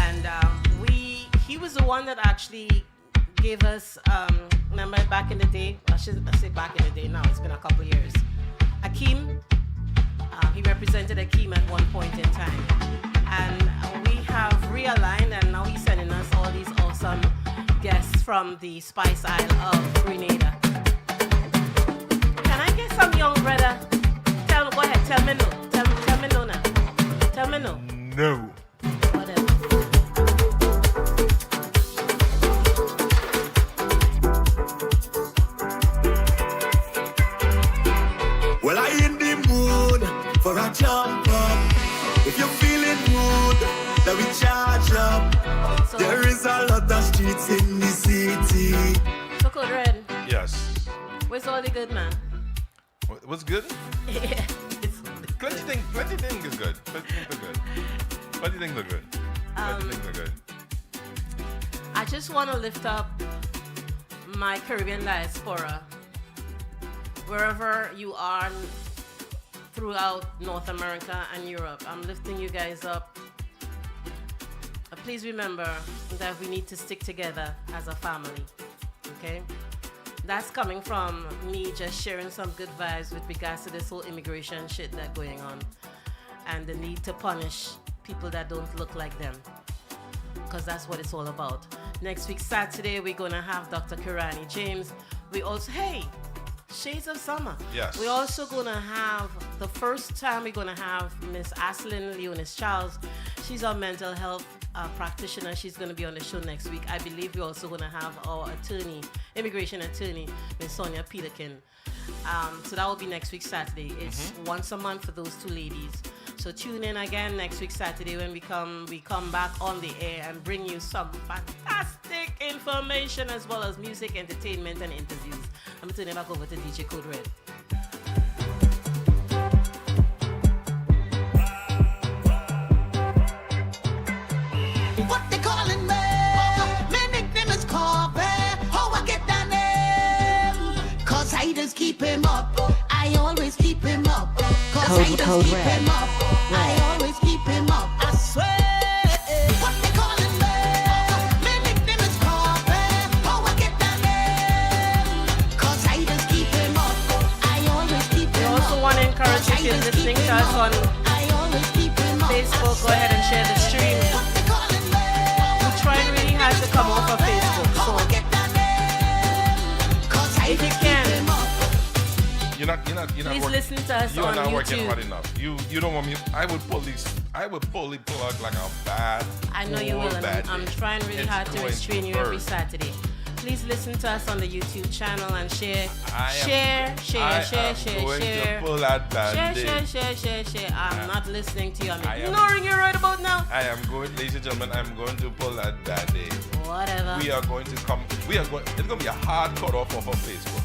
and he was the one that actually gave us. Remember back in the day? I shouldn't say back in the day. Now it's been a couple of years. Akeem. He represented Akeem at one point in time, and we have realigned, and now he's sending us all these awesome guests from the Spice Isle of Grenada. Can I get some young brother? Go ahead, tell me no. Tell me no now. Tell me no. No. Whatever. Well, I in the mood for a jump up. If you're feeling good, then we charge up. So, There is a lot of streets in the city. so Code Red, Yes. where's all the good man? What's good? Yeah, it's Plenty things is good. Plenty things are good. Plenty things are good. Plenty things are good. I just want to lift up my Caribbean diaspora, wherever you are throughout North America and Europe. I'm lifting you guys up. Please remember that we need to stick together as a family, okay? That's coming from me just sharing some good vibes with regards to this whole immigration shit that's going on and the need to punish people that don't look like them, because that's what it's all about. Next week, Saturday, we're going to have Dr. Kirani James. We also, hey, Shades of Summer. Yes. We're also going to have, the first time we're going to have Miss Aslyn Leonis Charles. She's our mental health practitioner. She's going to be on the show next week. I believe we're also going to have our attorney, immigration attorney, Miss Sonia Peterkin. So that will be next week, Saturday. It's once a month for those two ladies. So tune in again next week, Saturday, when we come back on the air and bring you some fantastic information as well as music, entertainment, and interviews. I'm turning it back over to DJ Code Red. What they calling me? My nickname is Corbin. How I get that name? Cause I just keep him up. I always keep him up. Cause I just keep him up. I always keep him up. I swear. What they calling me? My nickname is Corbin. How I get that name? Cause I just keep him up. I always keep We him also up. want to encourage you, if you're listening to us on I always keep him up. Facebook, go ahead and share the stream. What they calling me? We're trying really hard to come off of Facebook, so if you can, You're not please working. listen to us You on are not working hard YouTube. enough. You don't want me. I would pull the plug like a bad. I know you will. bad I'm day. trying really It's hard to going restrain you every burn. Saturday. Please listen to us on the YouTube channel and share. I Share. am going to pull that band-aid. Share. I'm not listening to you. I'm I am- ignoring you right about now. I am going, ladies and gentlemen, I'm going to pull that band-aid. Whatever. We are going to come, it's going to be a hard cut-off of Facebook.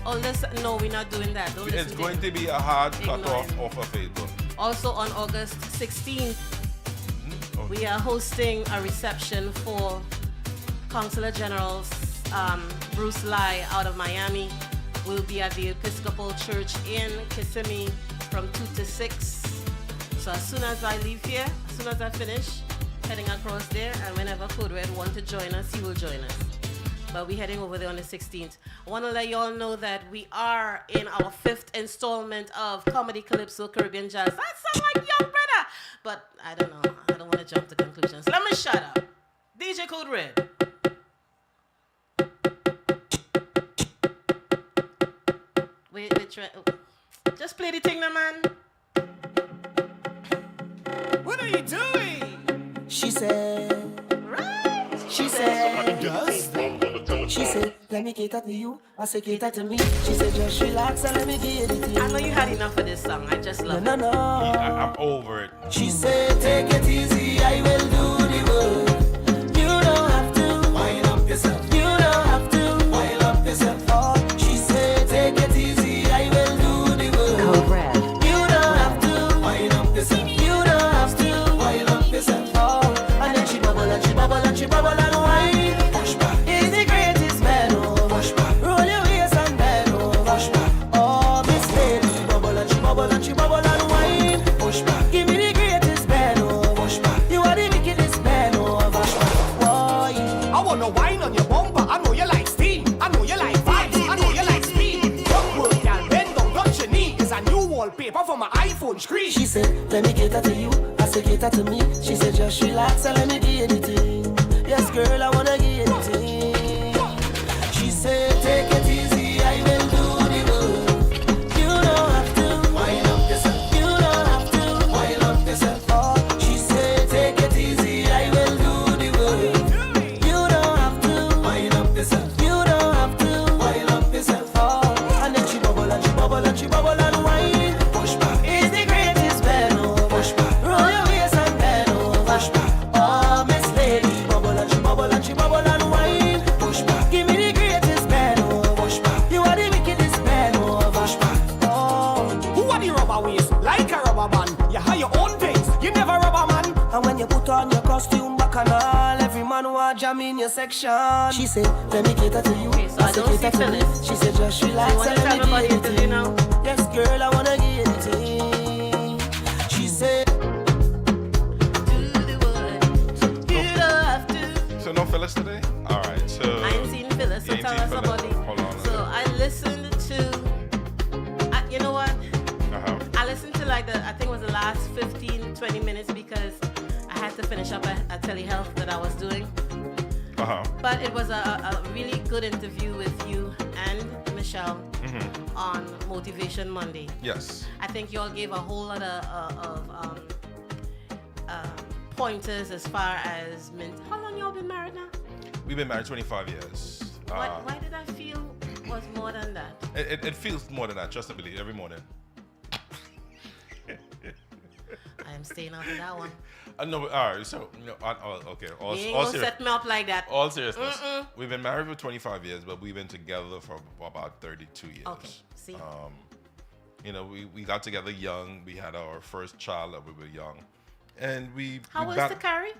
Oh, listen. No, we're not doing that. Don't It's listen going to to be a hard Ignore cut-off him. of Facebook. Also on August 16th, Oh, we are hosting a reception for Consular General's Bruce Lai out of Miami. We'll be at the Episcopal Church in Kissimmee from 2 to 6. So as soon as I leave here, as soon as I finish, heading across there, and whenever Code Red wants to join us, he will join us. But we're heading over there on the 16th. I want to let you all know that we are in our 5th installment of Comedy Calypso Caribbean Jazz. That sounds like young brother. But I don't know. I don't want to jump to conclusions. Let me shut up. DJ Code Red. Wait, just play the thing, now, man. What are you doing? She said, she said, let me cater to you. I said, cater to me. She said, just relax and let me get it to you. I know you had enough of this song. I just love it. No. I'm over it. She said, take it easy, I will do the work. You don't have to wind up yourself. You don't have to wind up yourself. Oh, she said, take it easy, I will do the work. Code Red. You don't have to wind up yourself. You don't have to wind up yourself. Oh, and then she bubble and she bubble and she bubble and whine. Push back. Is the greatest man. Oh, push back. Roll your waist and bend over. Push back. Oh, Miss Lady, bubble and she bubble and she bubble and whine. Push back. Give me the greatest man. Oh, push back. You are the wickedest man. Oh, push back. Boy, I wanna wine on your bumper. I know you like steam. I know you like vibes. I know you like speed. Rock work, y'all bend down, touch your knee. It's a new wallpaper for my iPhone screen. she said, let me cater to you. I said, cater to me. She said, just relax and let me get it in. Yes, girl, I wanna get it in. She said, take it easy, I will do the work. You don't have to wind up yourself. You don't have to wind up yourself. Oh, she said, take it easy, I will do the work. You don't have to wind up yourself. You don't have to wind up yourself. Oh, and then she bubble and she bubble and she bubble and whine. Push back. Is the greatest man. Oh, push back. Roll your waist and bend over. Push back. Oh, Miss Lady, bubble and she bubble and she bubble and whine. Push back. Give me the greatest man. Oh, push back. You are the wickedest man. Oh, push back. Oh, Who are the rubber waist? Like a rubber man. You have your own things. You never rubber man. and when you put on your costume back and all, every man want jam in your section. She said, let me cater to you. Okay, so I said, don't see cater to me. Phyllis. She said, just relax You wanna and tell let me everybody get it interview in. now? Yes, girl, I wanna get it in. She said, Do the work. You don't have to. So no Phyllis today? All right. So I ain't seen Phyllis, so You ain't tell seen us Phyllis? about it. Hold on. So I listened to, you know what? Uh-huh. I listened to like I think it was the last 15, 20 minutes because I had to finish up a telehealth that I was doing. Uh-huh. But it was a really good interview with you and Michelle on Motivation Monday. Yes. I think you all gave a whole lot of pointers as far as how long y'all been married now? We've been married 25 years. Why did I feel was more than that? It feels more than that, trust and believe, every morning. I am staying out of that one. No, all right, so, okay. You ain't gonna set me up like that. All seriousness. We've been married for 25 years, but we've been together for about 32 years. Okay, see. You know, we got together young. We had our first child that we were young. And How old is Takari?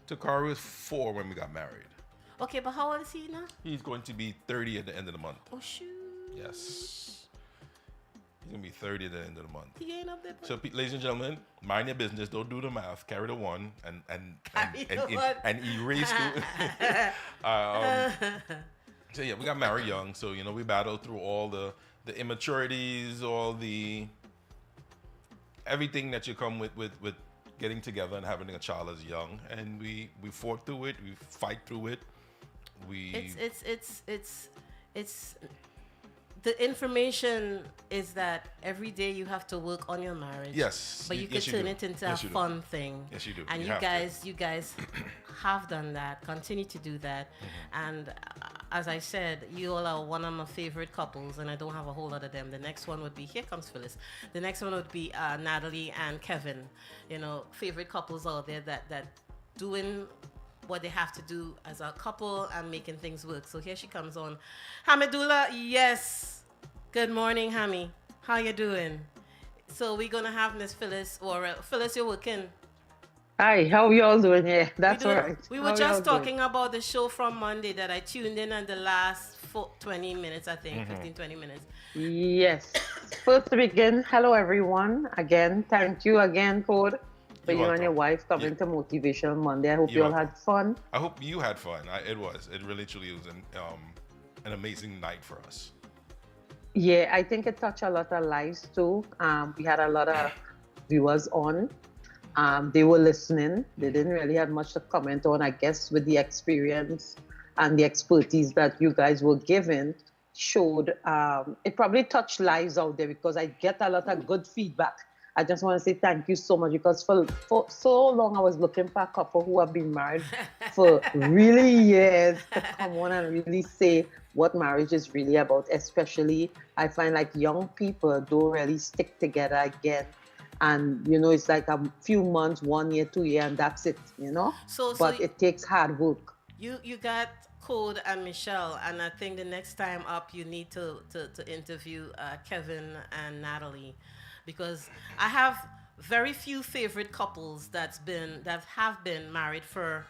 Takari was 4 when we got married. Okay, but how old is he now? He's going to be 30 at the end of the month. Oh, shoot. Yes. He's going to be 30 at the end of the month. He ain't up there. So, ladies and gentlemen, mind your business. Don't do the math. Carry the 1 and erase the. So yeah, we got married young. So you know, we battled through all the immaturities, all the everything that you come with getting together and having a child as young. And we fought through it. We fight through it. It's the information is that every day you have to work on your marriage. Yes. But you can turn it into a fun thing. Yes, you do. And you guys have done that. Continue to do that. And as I said, you all are one of my favorite couples, and I don't have a whole lot of them. The next one would be, here comes Phyllis. The next one would be Natalie and Kevin. You know, favorite couples out there that doing what they have to do as a couple and making things work. So here she comes on. Hamidullah, yes. Good morning, Hammy. How you doing? So we're going to have Miss Phyllis Worrell. Phyllis, you're working. Hi, how y'all doing? Yeah, that's we right. We were just talking about the show from Monday that I tuned in the last 20 minutes, I think, 15, 20 minutes. Yes. First to begin, hello everyone. Again, thank you again, Code, for you and your wife coming to Motivation Monday. I hope you all had fun. I hope you had fun. It really truly was an amazing night for us. Yeah, I think it touched a lot of lives too. We had a lot of viewers on. They were listening. They didn't really have much to comment on. I guess with the experience and the expertise that you guys were given showed, it probably touched lives out there because I get a lot of good feedback. I just want to say thank you so much because for so long I was looking for a couple who have been married for really years to come on and really say what marriage is really about. Especially, I find like young people don't really stick together again. And, you know, it's like a few months, 1 year, 2 years, and that's it, you know? But it takes hard work. You got Code and Michelle, and I think the next time up you need to interview Kevin and Natalie, because I have very few favorite couples that have been married for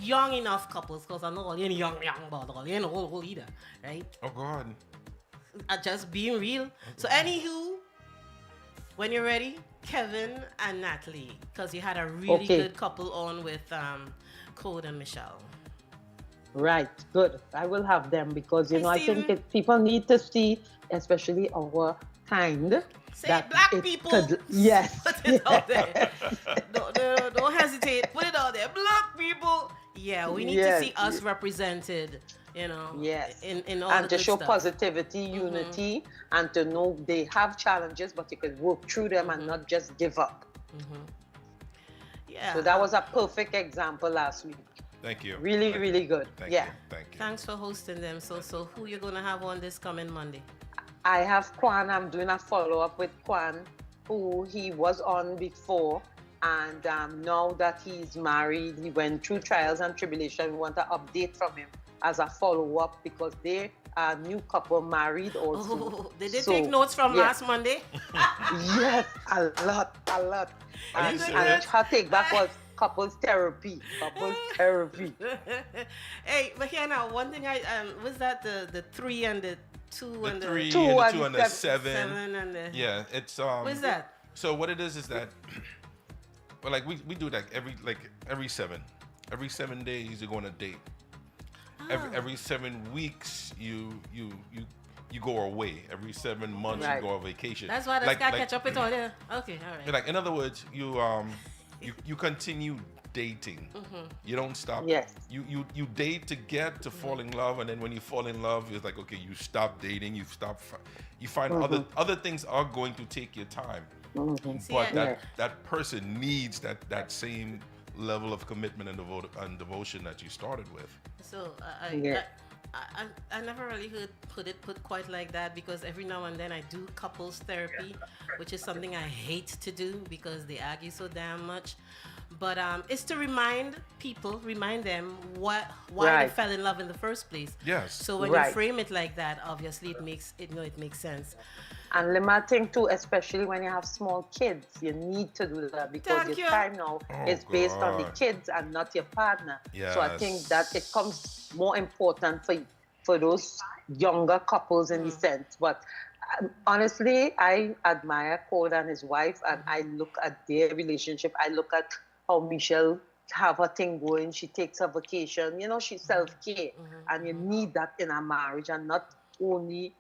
young enough couples, because I know all you young, but all you old either, right? Oh, God. Just being real. So, anywho, when you're ready, Kevin and Natalie, because you had a really good couple on with Code and Michelle. Right, good. I will have them because, you know, I think people need to see, especially our kind. Say black people. Yes. Put it out there. Don't hesitate. Put it out there. Black people. Yeah, we need to see us represented. You know, in all and the to show stuff. positivity, unity, and to know they have challenges, but you can work through them and not just give up. Yeah. So that was a perfect example last week. Thank you. Really, really good. Thank you. Thanks for hosting them. So who you gonna have on this coming Monday? I have Kwan. I'm doing a follow-up with Kwan, who he was on before. And now that he's married, he went through trials and tribulation. We want an update from him as a follow-up because they are new couple married also. Oh, did they take notes from last Monday? Yes, a lot. Are you serious? And her take back was couples therapy. Hey, but here now, one thing was that the 3 and the 2 and the 3 2 and the 2 and the 7. 7 and the It's What's that? So what it is that well, like we do that every 7 days you go on a date. Every 7 weeks you go away. Every 7 months you go on vacation. That's why this guy catch up with all there. Okay, all right. Like in other words, you continue dating. You don't stop. Yes. You date to get to fall in love, and then when you fall in love, it's like okay, you stop dating. You find other things are going to take your time. But that person needs that same level of commitment and devotion that you started with. So I never really put it quite like that because every now and then I do couples therapy, which is something I hate to do because they argue so damn much. But it's to remind them why they fell in love in the first place. Yes. So when you frame it like that, obviously it makes sense. And limiting too, especially when you have small kids, you need to do that because your time now is based on the kids and not your partner. Yes. So I think that it becomes more important for those younger couples in the sense. But honestly, I admire Cole and his wife, and I look at their relationship. I look at how Michelle have her thing going. She takes her vacation. You know, she's self-care, and you need that in a marriage, and not only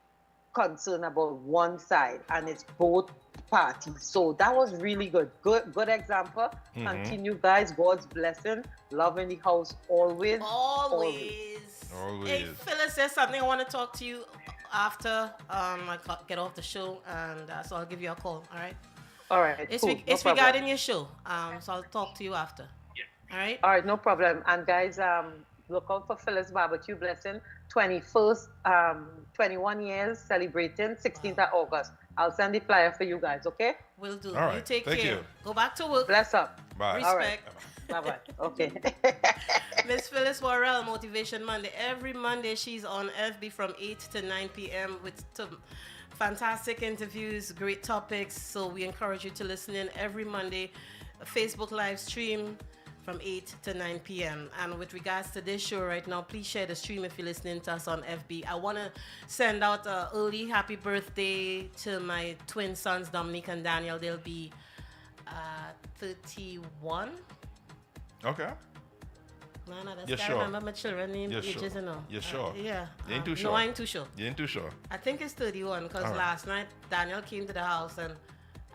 concern about one side, and it's both parties. So that was really good example. Continue, guys. God's blessing, love in the house always. Hey, Phyllis, there's something I want to talk to you after I get off the show, and so I'll give you a call. All right. It's regarding your show. So I'll talk to you after. All right. All right, no problem. And guys, look out for Phyllis Barbecue Blessing, 21st, 21 years celebrating, 16th of August. I'll send the flyer for you guys, okay? Will do. All right. You take Thank care. you. Go back to work. Bless up. Bye. Respect. All right. Bye-bye. Okay. Miss Phyllis Worrell, Motivation Monday. Every Monday she's on FB from 8 to 9 p.m. with some fantastic interviews, great topics. So we encourage you to listen in every Monday. A Facebook live stream from 8 to 9 p.m. And with regards to this show right now, please share the stream if you're listening to us on FB. I want to send out an early happy birthday to my twin sons, Dominique and Daniel. They'll be 31. Okay. No, that's You I sure? remember my children name You ages, sure? you know. You sure? Yeah. You ain't too sure? No, I ain't too sure. You ain't too sure? I think it's 31 because All right. last night Daniel came to the house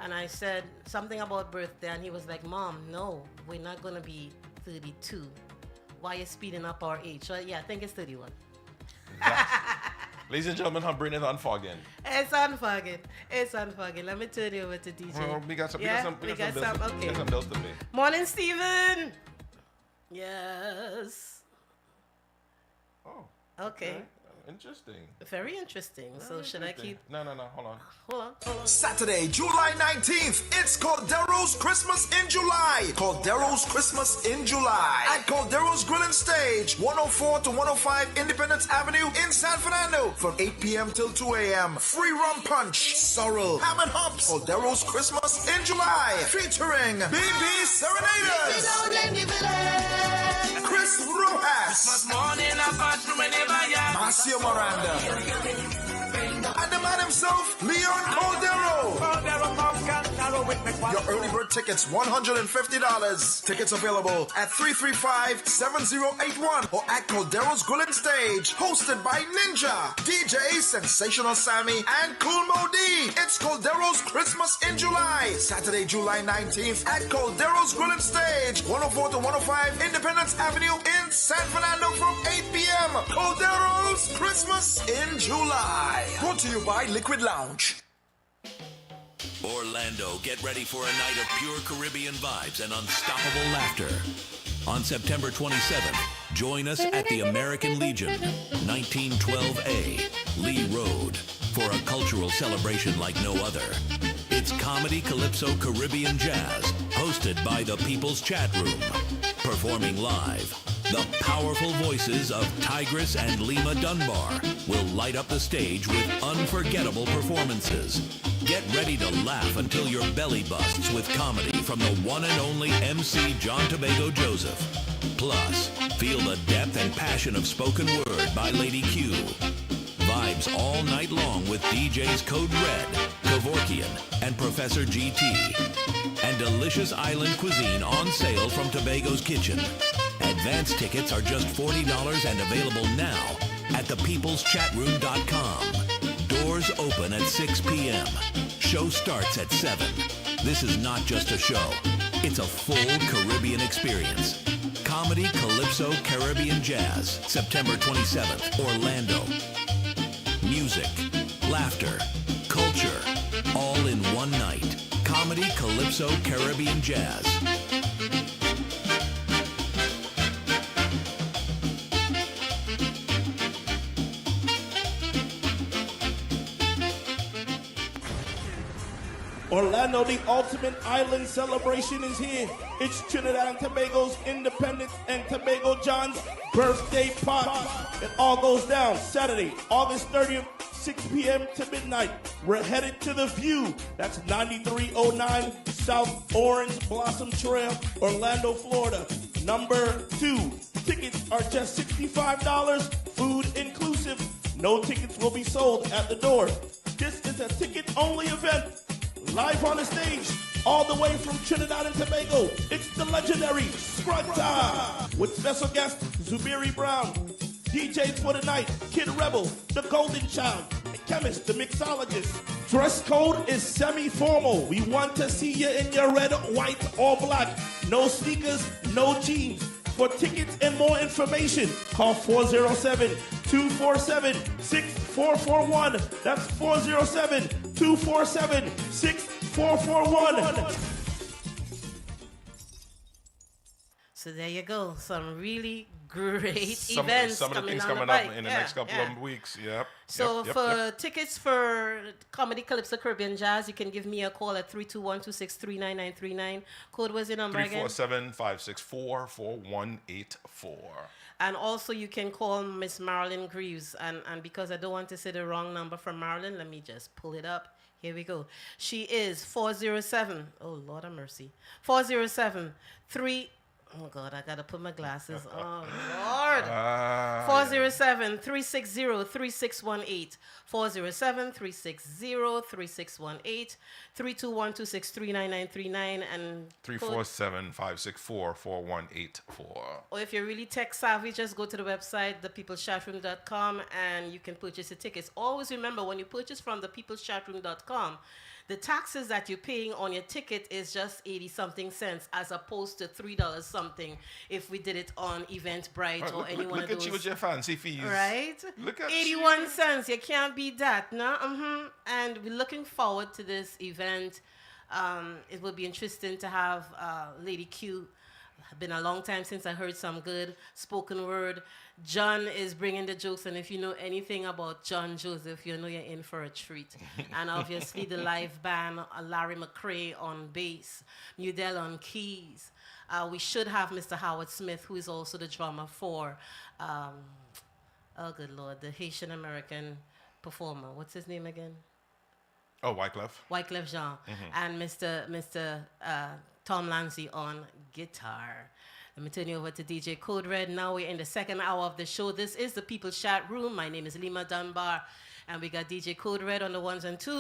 and I said something about birthday and he was like, Mom, no, we're not going to be 32. Why are you speeding up our age? So yeah, I think it's 31. Ladies and gentlemen, I'm bringing it on again. It's unfucking. It's unfucking. Let me turn you over to DJ. Well, we got some Yeah? bills Okay. we got some bills to pay. Morning, Steven. Yes. Oh. Okay. Interesting. Very interesting. So should I keep? No, hold on. Hold on. Saturday, July 19th, it's Caldero's Christmas in July. Caldero's Christmas in July. At Caldero's Grill and Stage, 104 to 105 Independence Avenue in San Fernando from 8 p.m. till 2 a.m. Free rum punch, sorrel, ham and hops. Caldero's Christmas in July. Featuring BB Serenaders, Chris Rojas, Marcio Miranda, and the man himself, Leon Caldero. Your early bird tickets, $150. Tickets available at 335-7081 or at Caldero's Grill and Stage. Hosted by Ninja, DJ Sensational Sammy, and Cool Mo D. It's Caldero's Christmas in July. Saturday, July 19th at Caldero's Grill and Stage, 104 to 105 Independence Avenue in San Fernando from 8 p.m. Caldero's Christmas in July. Brought to you by Liquid Lounge. Orlando, get ready for a night of pure Caribbean vibes and unstoppable laughter. On September 27th, join us at the American Legion, 1912A, Lee Road, for a cultural celebration like no other. It's Comedy Calypso Caribbean Jazz, hosted by the People's Chat Room. Performing live, the powerful voices of Tigress and Lima Dunbar will light up the stage with unforgettable performances. Get ready to laugh until your belly busts with comedy from the one and only MC John Tobago Joseph. Plus, feel the depth and passion of spoken word by Lady Q. Vibes all night long with DJs Code Red, Kevorkian, and Professor GT. And delicious island cuisine on sale from Tobago's Kitchen. Advance tickets are just $40 and available now at thepeopleschatroom.com. Doors open at 6 p.m. Show starts at 7. This is not just a show. It's a full Caribbean experience. Comedy Calypso Caribbean Jazz, September 27th, Orlando. Music, laughter, culture, all in one night. Comedy Calypso Caribbean Jazz. Orlando, the ultimate island celebration is here. It's Trinidad and Tobago's Independence and Tobago John's birthday party. It all goes down Saturday, August 30th, 6 p.m. to midnight. We're headed to The View. That's 9309 South Orange Blossom Trail, Orlando, Florida. Number 2. Tickets are just $65, food inclusive. No tickets will be sold at the door. This is a ticket-only event. Live on the stage, all the way from Trinidad and Tobago, it's the legendary Sprutta, with special guest Zubiri Brown. DJs for the night, Kid Rebel, the Golden Child, and Chemist, the mixologist. Dress code is semi-formal. We want to see you in your red, white, or black. No sneakers, no jeans. For tickets and more information, call 407-247-6441. That's 407-247-6441. So there you go. Some really great Some events of the things down coming the up pike. in the next couple of weeks. Yep. So Yep. for tickets for Comedy Calypso Caribbean Jazz, you can give me a call at 321-263-9939. Code was your number again? 347-564-4184. And also you can call Miss Marilyn Greaves. And because I don't want to say the wrong number for Marilyn, let me just pull it up. Here we go. She is 407. Oh, Lord have mercy. 407-3... Oh, God, I got to put my glasses on. Lord. 407-360-3618. 407-360-3618. 321-263-9939. And 347-564-4184. or if you're really tech savvy, just go to the website, thepeopleschatroom.com, and you can purchase the tickets. Always remember, when you purchase from thepeopleschatroom.com, the taxes that you're paying on your ticket is just 80-something cents, as opposed to $3 something if we did it on Eventbrite or any one of those. Look at you with your fancy fees. Right? Look at 81 cents. You can't beat that, no? And we're looking forward to this event. It will be interesting to have Lady Q. Been a long time since I heard some good spoken word. John is bringing the jokes, and if you know anything about John Joseph, you know you're in for a treat. And obviously the live band, Larry McCrae on bass, Nudell on keys. We should have Mr. Howard Smith, who is also the drummer for, oh good Lord, the Haitian American performer. What's his name again? Oh, Wyclef. Wyclef Jean. And Mr. Tom Lancy on guitar. Let me turn you over to DJ Code Red. Now we're in the second hour of the show. This is the People's Chat Room. My name is Lima Dunbar, and we got DJ Code Red on the ones and twos.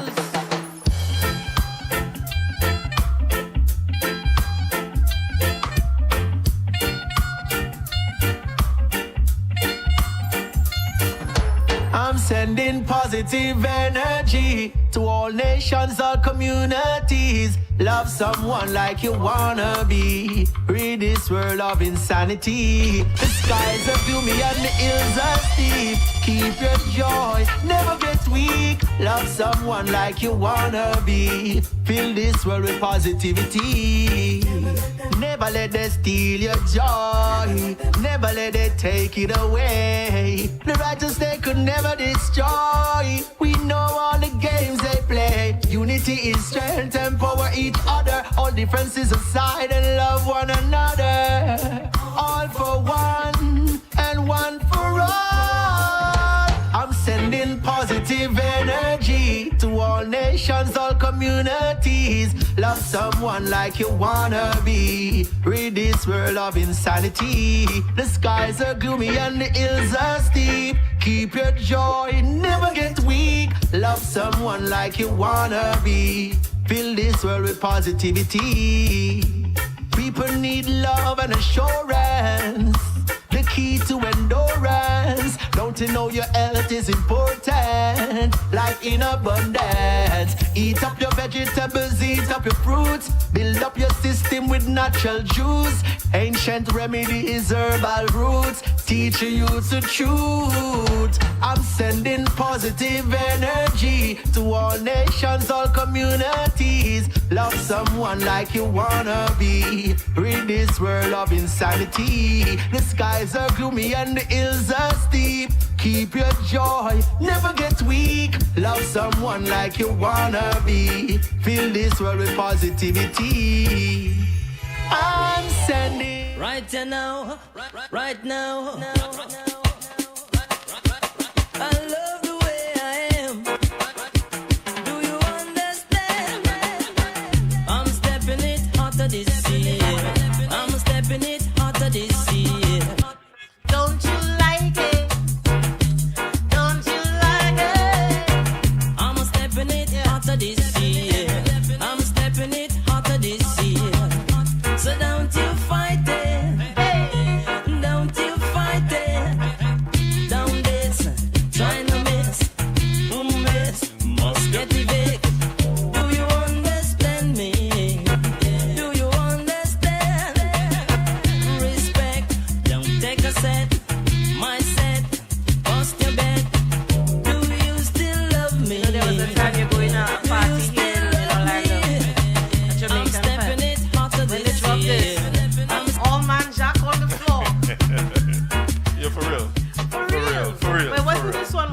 I'm sending positive energy to all nations, all communities. Love someone like you wanna be. Rid this world of insanity. The skies are gloomy and the hills are steep. Keep your joy, never get weak. Love someone like you wanna be. Fill this world with positivity. Never let them steal your joy. Never let them take it away. The righteous they could never destroy. We know all the games they play. Unity is strength, empower each other. All differences aside and love one another. All for one and one for all. I'm sending positive energy to all nations, all communities. Love someone like you wanna be. Rid this world of insanity. The skies are gloomy and the hills are steep. Keep your joy, never get weak. Love someone like you wanna be. Fill this world with positivity. People need love and assurance. The key to endurance. Don't you know your health is important? Life in abundance. Eat up your vegetables, eat up your fruits. Build up your system with natural juice. Ancient remedy is herbal roots. Teaching you the truth. I'm sending positive energy to all nations, all communities. Love someone like you wanna be. Rid this world of insanity. The skies are gloomy and the hills are steep. Keep your joy, never get weak. Love someone like you wanna be. Fill this world with positivity. I'm sending right now, right now. I love the way I am. Do you understand? I'm stepping it hotter this year. I'm stepping it hotter this year. Don't you like it? Don't you like it? I'm stepping it hotter this year. I'm stepping it hotter this year. So don't you fight it. Don't you fight it.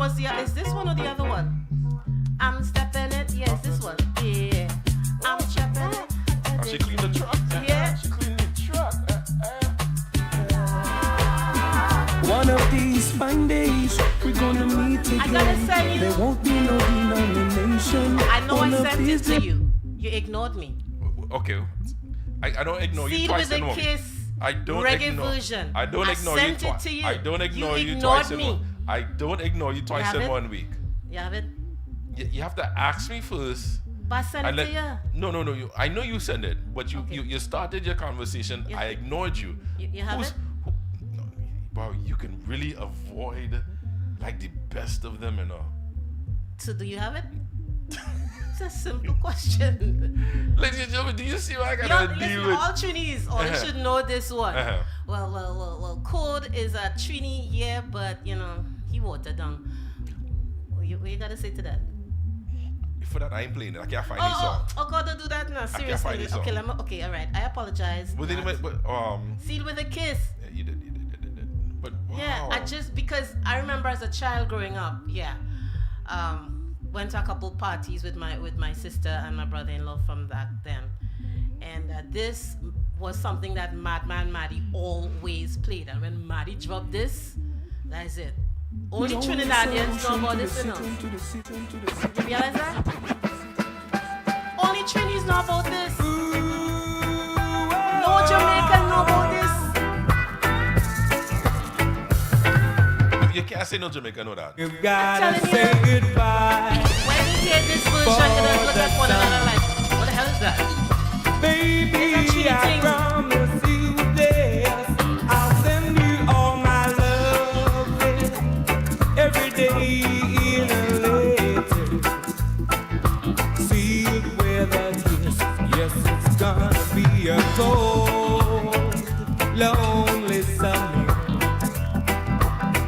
was the? Is this one or the other one? I'm stepping it. Yes, this one. Yeah. I'm stepping it. Oh, she cleaned the truck. Yeah. She cleaned the truck. One of these fine days, we're gonna meet again. I gotta say, there won't be no denomination. I know One I of sent it these to you. You ignored me. Okay. I don't ignore you Seed twice with in a one. kiss. I don't reggae ignore. version. I don't ignore you sent it twice. to you. I don't ignore you ignored twice in me. one. I don't ignore you twice have in it? 1 week. You have it? You have to ask me first. But I sent it to you. No. I know you sent it, but you started your conversation. Yes. I ignored you. You have it? Wow, you can really avoid like the best of them, you know. So do you have it? It's a simple question. Ladies and gentlemen, do you see what I gotta deal with? All Trinis, you should know this one. Well, Code is a Trini, yeah, but you know, he watered down. What you gotta say to that? For that, I ain't playing it. I can't find this song. Oh, God, don't do that now. I can't find Seriously. this song. Okay, all right. I apologize. But anyway, Sealed with a kiss. Yeah, you did. But wow. Yeah, because I remember as a child growing up, went to a couple parties with my sister and my brother-in-law from back then, and this was something that Madman Maddie always played. And when Maddie dropped this, that's it. Only Trinidadians know about this, you know. You realize that? Only Trinis know about this. No Jamaican know about this. You can't say no Jamaican know that. You gotta say goodbye. When you hear this version, you're gonna look at one another like, what the hell is that? Baby, I promise you this. I'll send you all my love every day in a letter, sealed with a kiss. Yes, it's gonna be a cold, lonely summer,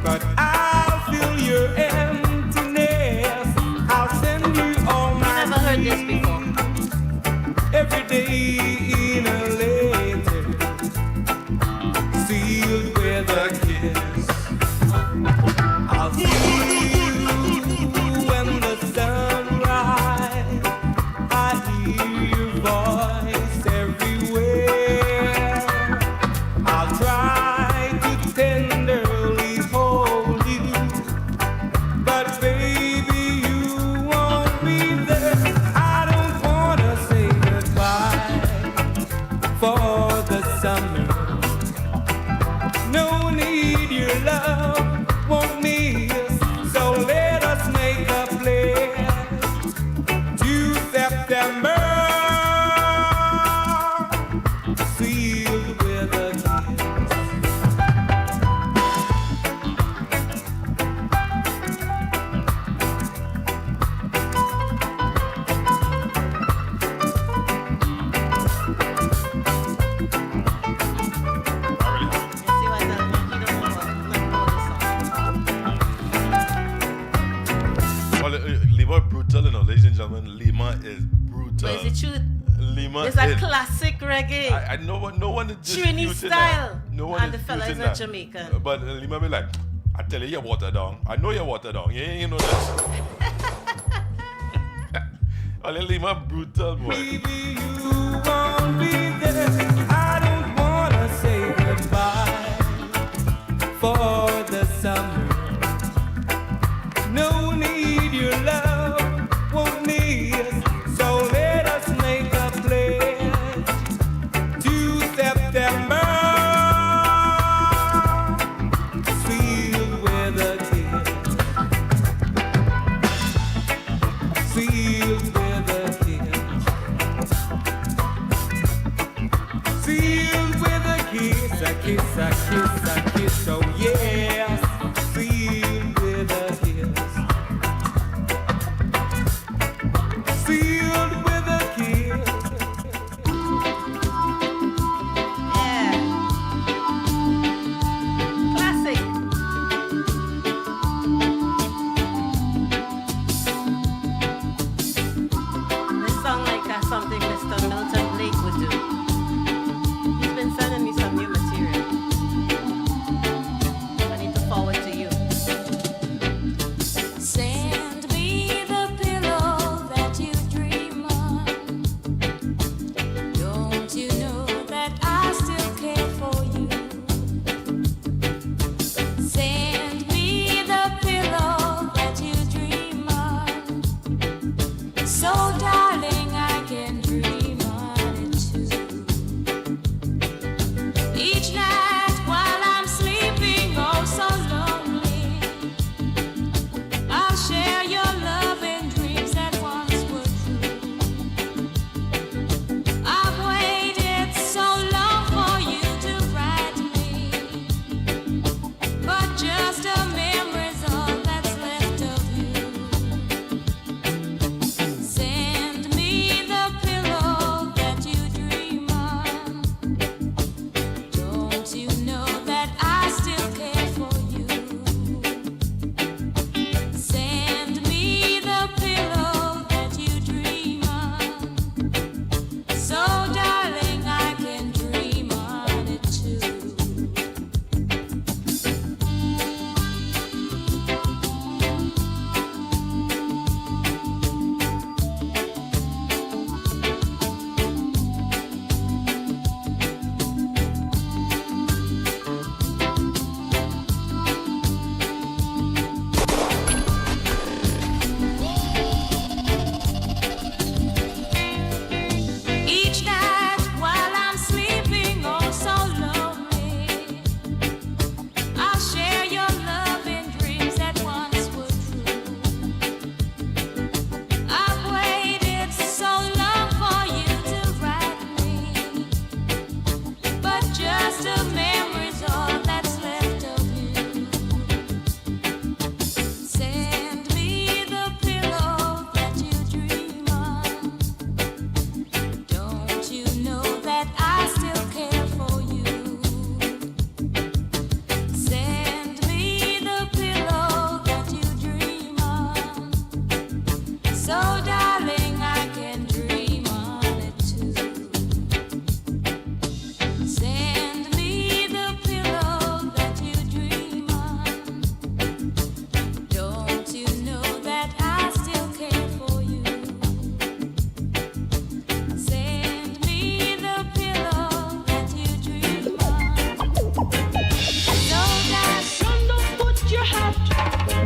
but I'll fill your emptiness. I'll send you all my. You never heard this before. Every day in a letter, sealed with a kiss. I'll see you when the sun rises. I hear your voice everywhere. I'll try to tenderly hold you, but baby, you won't be there. I don't wanna say goodbye for the summer. No need your love, won't miss. So let us make a plan to September, sealed with a kiss. See what I tell you? You don't know this song. Well, Lima brutal, you know, ladies and gentlemen. Lima is brutal. But is it true? Lima It's a is. classic reggae. I no one is Trini disputing style. that. No one And the is fella is disputing a that. Jamaican. But Lima be like, I tell you, you're watered down. I know you're watered down. You know this. Well, Lima brutal boy. Baby, you won't be there. I don't wanna say goodbye for the summer. No need your love, won't miss. So let us make a pledge to September, sealed with a kiss. Sealed with a kiss. Sealed with a kiss, a kiss, a kiss, a kiss, oh yeah.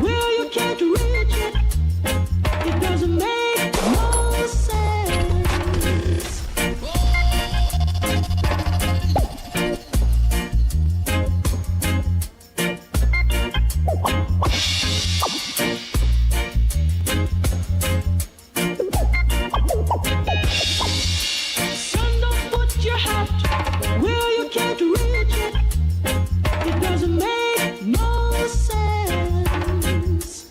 where you can't reach it. It doesn't make no sense. Son, don't put your hat where you can't reach it. It doesn't make no sense.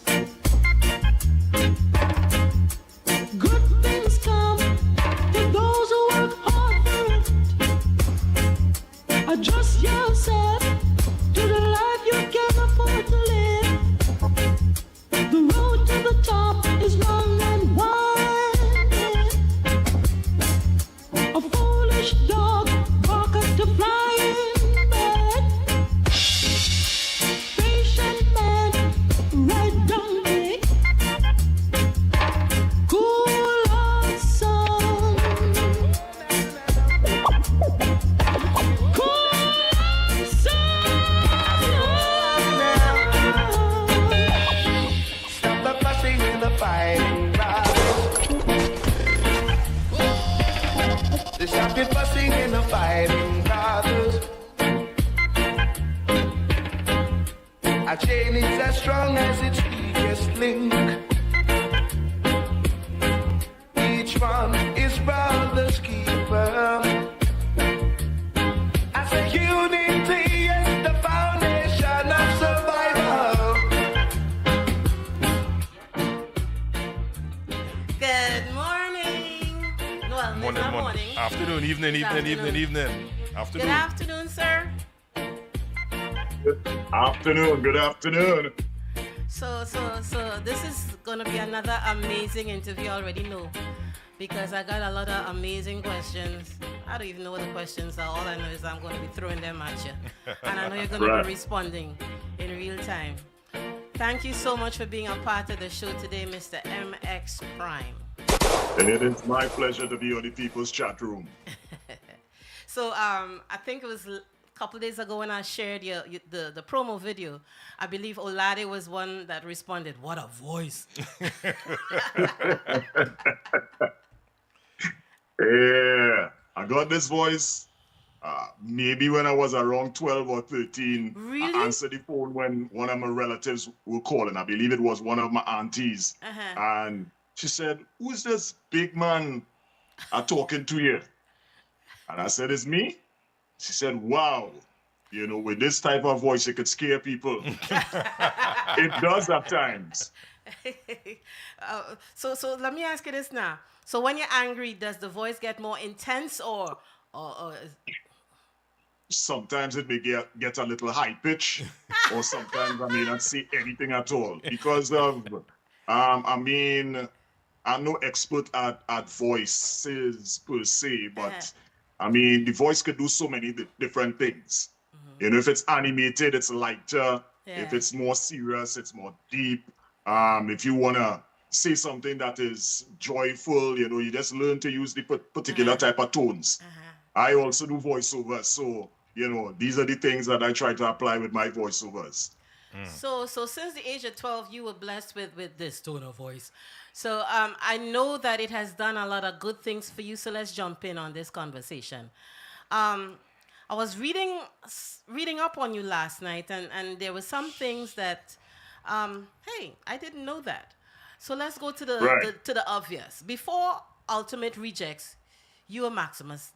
Good things come to those who work hard for it. Adjust yourself to the life you can afford to live. The road to the top is long and winding. A foolish dog barketh to flying bird. Patient man, right donkey. Cool hot sun. Cool hot sun. Stop the fussing and the fighting, brothers. Stop the fussing and the fighting, brothers. A chain is as strong as its weakest link. Each one is brother's keeper. As a unity is the foundation of survival. Good morning. Well, it's not morning. Afternoon, evening. Good Afternoon. afternoon, sir. Good afternoon. So this is gonna be another amazing interview. I already know, because I got a lot of amazing questions. I don't even know what the questions are. All I know is I'm gonna be throwing them at you, and I know you're gonna be responding in real time. Thank you so much for being a part of the show today, Mr. MX Prime. And it is my pleasure to be on the People's Chat Room. So I think it was a couple days ago when I shared the promo video. I believe Olade was one that responded, "What a voice!" Yeah, I got this voice maybe when I was around 12 or 13. Really? I answered the phone when one of my relatives were calling. I believe it was one of my aunties. And she said, "Who's this big man talking to you?" And I said, "It's me." She said, "Wow, you know, with this type of voice, it could scare people." It does at times. So let me ask you this now. So when you're angry, does the voice get more intense or Sometimes it may get a little high pitch, or sometimes I may not see anything at all because of, I'm no expert at voices per se, but I mean, the voice could do so many different things. You know, if it's animated, it's lighter. If it's more serious, it's more deep. If you want to say something that is joyful, you know, you just learn to use the particular type of tones. I also do voiceovers, so, you know, these are the things that I try to apply with my voiceovers. So since the age of 12, you were blessed with this tone of voice. So I know that it has done a lot of good things for you. So let's jump in on this conversation. I was reading up on you last night, and there were some things that, hey, I didn't know that. So let's go to the obvious. Before Ultimate Rejects, you were Maximus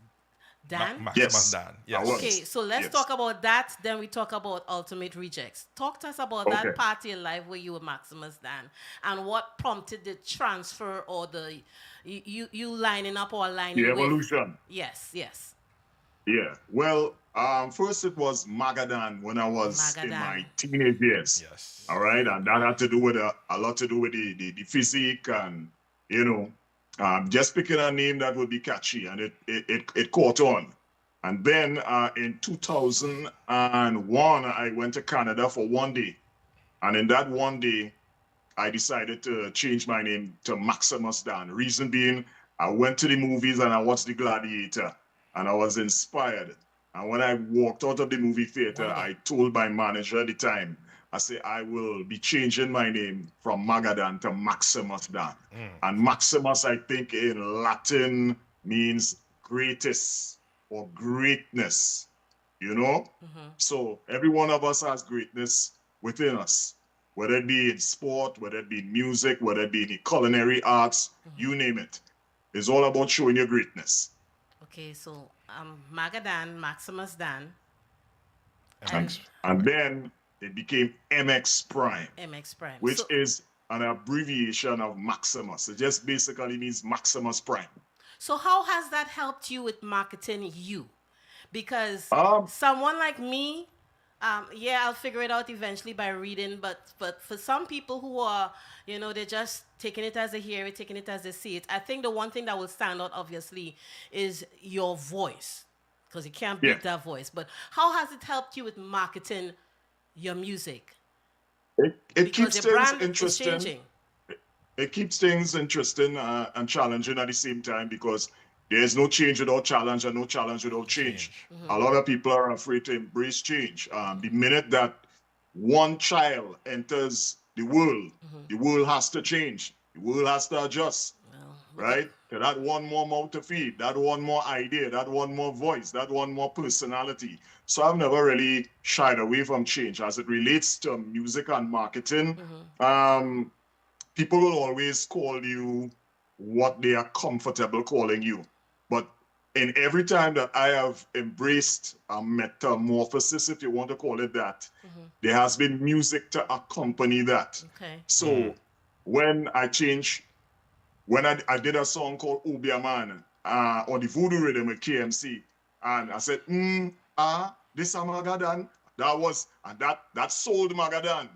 Dan? Maximus Dan, yes. Okay, so let's talk about that, then we talk about Ultimate Rejects. Talk to us about that part of your life where you were Maximus Dan, and what prompted the transfer or the you lining up or lining the evolution. Yes. Yeah, well, first it was Magadan when I was in my teenage years. Yes. All right, and that had to do with a lot to do with the physique and, you know, just picking a name that would be catchy, and it caught on. And then in 2001, I went to Canada for one day. And in that one day, I decided to change my name to Maximus Dan. Reason being, I went to the movies and I watched The Gladiator, and I was inspired. And when I walked out of the movie theater, I told my manager at the time, I say I will be changing my name from Magadan to Maximus Dan. And Maximus, I think in Latin means greatest or greatness, you know? So every one of us has greatness within us, whether it be in sport, whether it be in music, whether it be in the culinary arts, you name it. It's all about showing your greatness. Okay, so Magadan, Maximus Dan. And then it became MX Prime. MX Prime. Which is an abbreviation of Maximus. It just basically means Maximus Prime. So how has that helped you with marketing you? Because someone like me, I'll figure it out eventually by reading, but for some people who are, they're just taking it as they hear it, taking it as they see it, I think the one thing that will stand out, obviously, is your voice, because you can't beat that voice. But how has it helped you with marketing your music? It keeps things interesting. It keeps things interesting and challenging at the same time, because there's no change without challenge and no challenge without change. A lot of people are afraid to embrace change. The minute that one child enters the world has to change. The world has to adjust, right? To that one more mouth to feed, that one more idea, that one more voice, that one more personality. So I've never really shied away from change. As it relates to music and marketing, people will always call you what they are comfortable calling you. But in every time that I have embraced a metamorphosis, if you want to call it that, there has been music to accompany that. So when I changed, when I did a song called Obiaman on the Voodoo Rhythm with KMC, and I said, this is Magadan. That sold Magadan.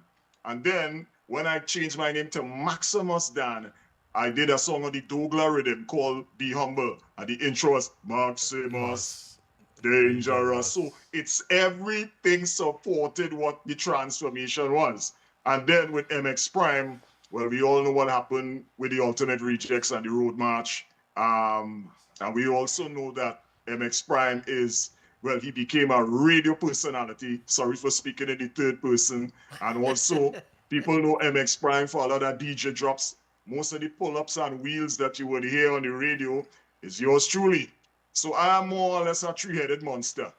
And then when I changed my name to Maximus Dan, I did a song on the Douglas rhythm called Be Humble. And the intro was Maximus Dangerous. So it's everything supported what the transformation was. And then with MX Prime, well, we all know what happened with the Ultimate Rejects and the Road March. And we also know that MX Prime is, well, he became a radio personality. Sorry for speaking in the third person. And also, people know MX Prime for a lot of DJ drops. Most of the pull-ups and wheels that you would hear on the radio is yours truly. So I am more or less a three-headed monster.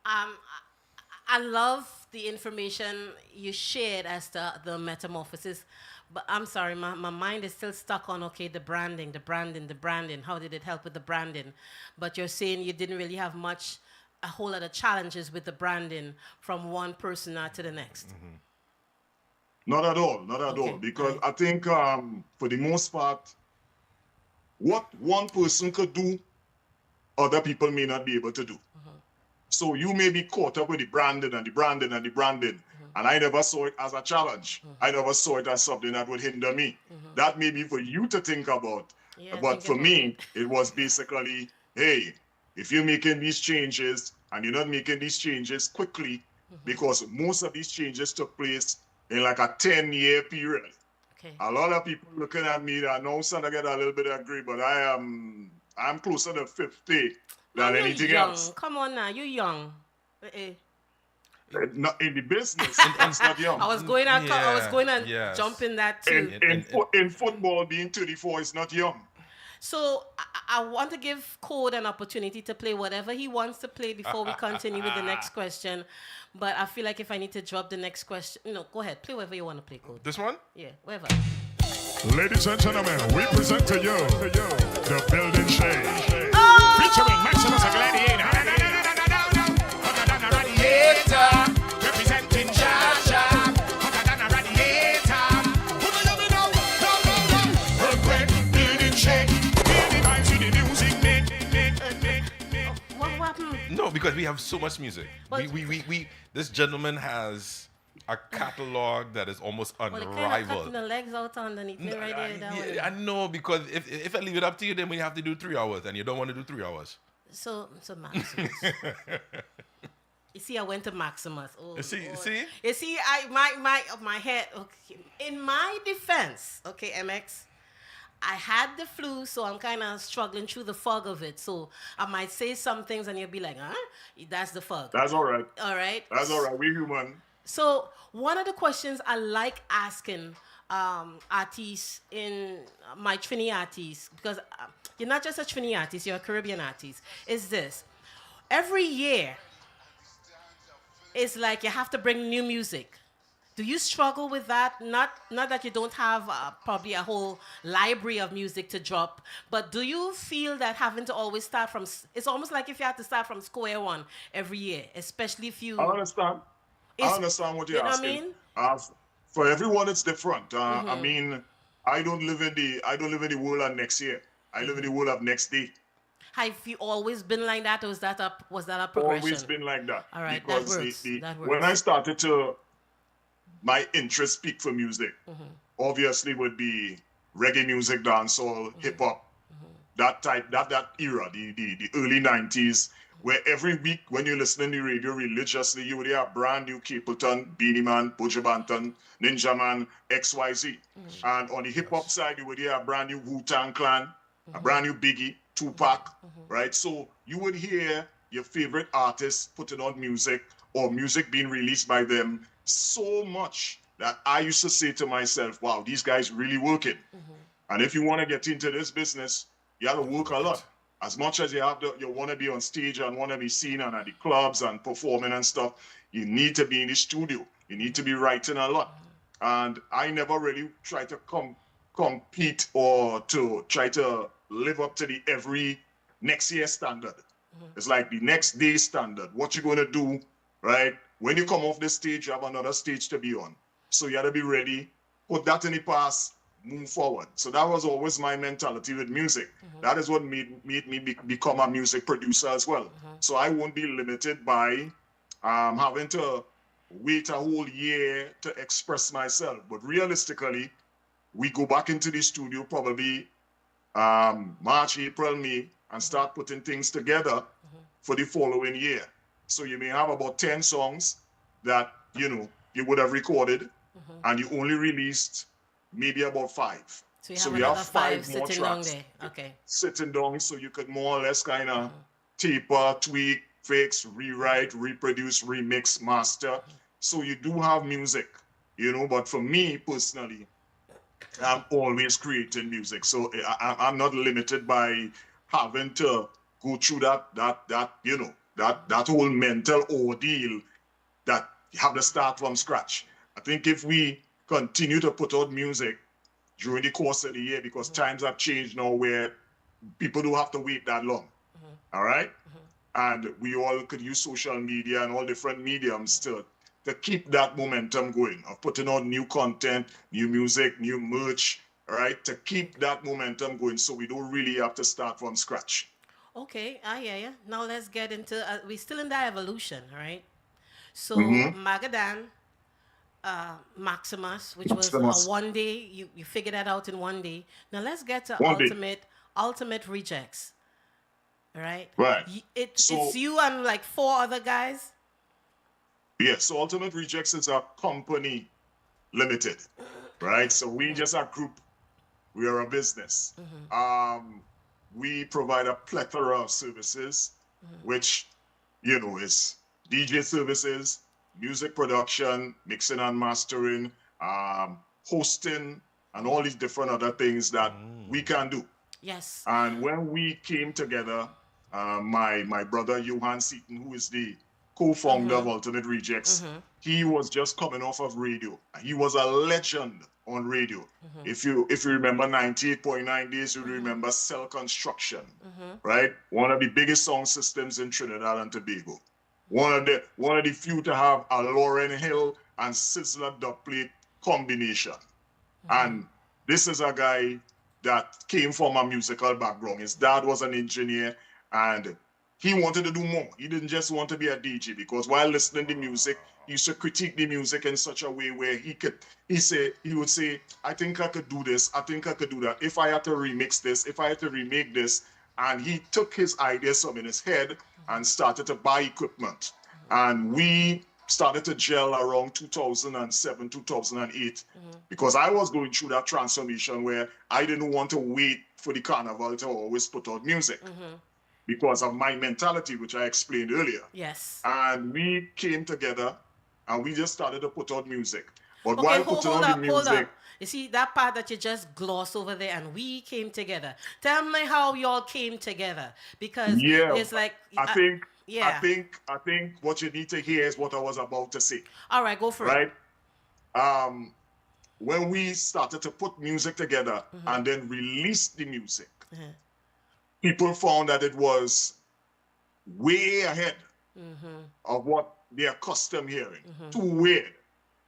I love the information you shared as to the metamorphosis, but I'm sorry, my mind is still stuck on, the branding. How did it help with the branding? But you're saying you didn't really have a whole lot of challenges with the branding from one persona to the next. Not at all, because I think for the most part, what one person could do, other people may not be able to do. So you may be caught up with the branding, and I never saw it as a challenge. I never saw it as something that would hinder me. That may be for you to think about, but for me, it was basically, hey, if you're making these changes, and you're not making these changes quickly, because most of these changes took place in like a 10-year period. A lot of people looking at me that now starting to get a little bit angry, but I'm closer to 50 than anything else. Come on now, you're young. Not in the business, it's not young. I was going to jump in that too. In football, being 34 is not young. So I want to give Code an opportunity to play whatever he wants to play before we continue with the next question. But I feel like if I need to drop the next question, go ahead, play whatever you want to play, Code. This one? Yeah, whatever. Ladies and gentlemen, we present to you the Building Shade. Featuring Maximus a Gladiator. Representing Jaja. Building Shade. What happened? No, because we have so much music. We this gentleman has a catalog that is almost unrivaled. Well, kind of cutting the legs out underneath me right there. I know, because if I leave it up to you, then we have to do 3 hours, and you don't want to do 3 hours. So Maximus. You see, I went to Maximus. Oh, You see? You see, my head. Okay. In my defense, MX, I had the flu, so I'm kind of struggling through the fog of it. So I might say some things, and you'll be like, "Huh? That's the fog." That's all right. All right. That's all right. We're human. So one of the questions I like asking artists in my Trini artists, because you're not just a Trini artist, you're a Caribbean artist, is this. Every year, it's like you have to bring new music. Do you struggle with that? Not that you don't have probably a whole library of music to drop, but do you feel that having to always start from, it's almost like if you have to start from square one every year, especially if you... I understand. I understand what you're asking. You know what I mean? For everyone, it's different. I Mm-hmm. mean, I don't live in the world of next year. I live in the world of next day. Have you always been like that, or was that a progression? Always been like that. All right, because that works. That works. when I started to, my interest peak for music, obviously would be reggae music, dancehall, hip hop, that era, the early 90s, where every week when you listen to the radio religiously, you would hear a brand new Capleton, Beanie Man, Buju Banton, Ninja Man, XYZ. And on the hip hop side, you would hear a brand new Wu-Tang Clan, a brand new Biggie, Tupac, right? So you would hear your favorite artists putting on music or music being released by them so much that I used to say to myself, wow, these guys really working. And if you want to get into this business, you have to work a lot. As much as you want to be on stage and want to be seen and at the clubs and performing and stuff, you need to be in the studio. You need to be writing a lot. And I never really try to compete or to try to live up to the every next year standard. It's like the next day standard. What you're going to do, right? When you come off the stage, you have another stage to be on. So you got to be ready, put that in the past, move forward. So that was always my mentality with music. That is what made me become a music producer as well. So I won't be limited by having to wait a whole year to express myself. But realistically, we go back into the studio probably March, April, May, and start putting things together for the following year. So you may have about 10 songs that, you would have recorded, and you only released maybe about 5. So you have five more sitting tracks down there. Okay. Sitting down, so you could more or less kind of taper, tweak, fix, rewrite, reproduce, remix, master. So you do have music, but for me personally, I'm always creating music. So I'm not limited by having to go through that whole mental ordeal that you have to start from scratch. I think if we continue to put out music during the course of the year, because times have changed now where people don't have to wait that long. All right? And we all could use social media and all different mediums to keep that momentum going, of putting out new content, new music, new merch, all right, to keep that momentum going so we don't really have to start from scratch. Okay, I hear you. Now let's get into, we're still in that evolution, right? So Magadan, Maximus, which was a one day, you figured that out in one day. Now let's get to Ultimate Rejects, right? Right. It's you and like 4 other guys? Yes, so Ultimate Rejects is a company limited, right? So we just a group, we are a business. We provide a plethora of services, which, is DJ services, music production, mixing and mastering, hosting, and all these different other things that we can do. Yes. And when we came together, my brother Johan Seaton, who is the co-founder of Ultimate Rejects, he was just coming off of radio. He was a legend on radio. If you remember 98.9 Days, you remember Cell Construction, right? One of the biggest sound systems in Trinidad and Tobago. One of the few to have a Lauryn Hill and Sizzler dubplate combination. And this is a guy that came from a musical background. His dad was an engineer, and he wanted to do more. He didn't just want to be a DJ, because while listening to music, he used to critique the music in such a way where he would say, I think I could do this, I think I could do that. If I had to remix this, if I had to remake this. And he took his ideas from in his head and started to buy equipment. And we started to gel around 2007, 2008, because I was going through that transformation where I didn't want to wait for the carnival to always put out music. Because of my mentality, which I explained earlier. Yes. And we came together and we just started to put out music. But Okay, while hold putting out the up, hold music, up. You see that part that you just gloss over there, and we came together. Tell me how y'all came together, because yeah, it's like I think, yeah. I think what you need to hear is what I was about to say. All right, go for it. Right? When we started to put music together and then release the music, people found that it was way ahead of what they're accustomed hearing. Too weird,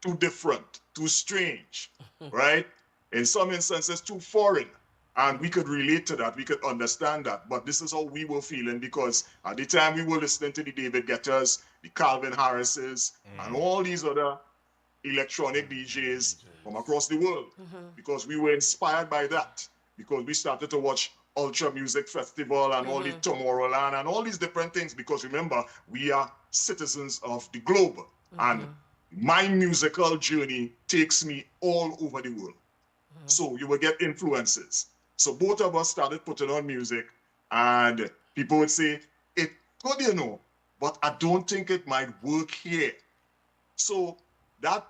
too different, too strange, right? In some instances, too foreign. And we could relate to that, we could understand that. But this is how we were feeling, because at the time we were listening to the David Guettas, the Calvin Harrises, and all these other electronic DJs from across the world, because we were inspired by that, because we started to watch Ultra Music Festival and all the Tomorrowland and all these different things, because remember, we are citizens of the globe, and my musical journey takes me all over the world. So you will get influences. So both of us started putting on music, and people would say, it's good, you know, but I don't think it might work here. So that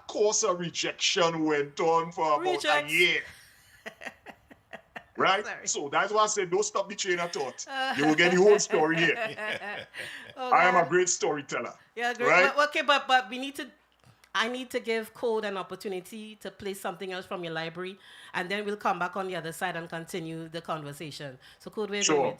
course of rejection went on for about a year. Right? Sorry. So that's why I said, don't stop the train of thought. You will get the whole story here. I am a great storyteller. Yeah, great. Right? Okay, but I need to give Code an opportunity to play something else from your library, and then we'll come back on the other side and continue the conversation. So Code, where Sure.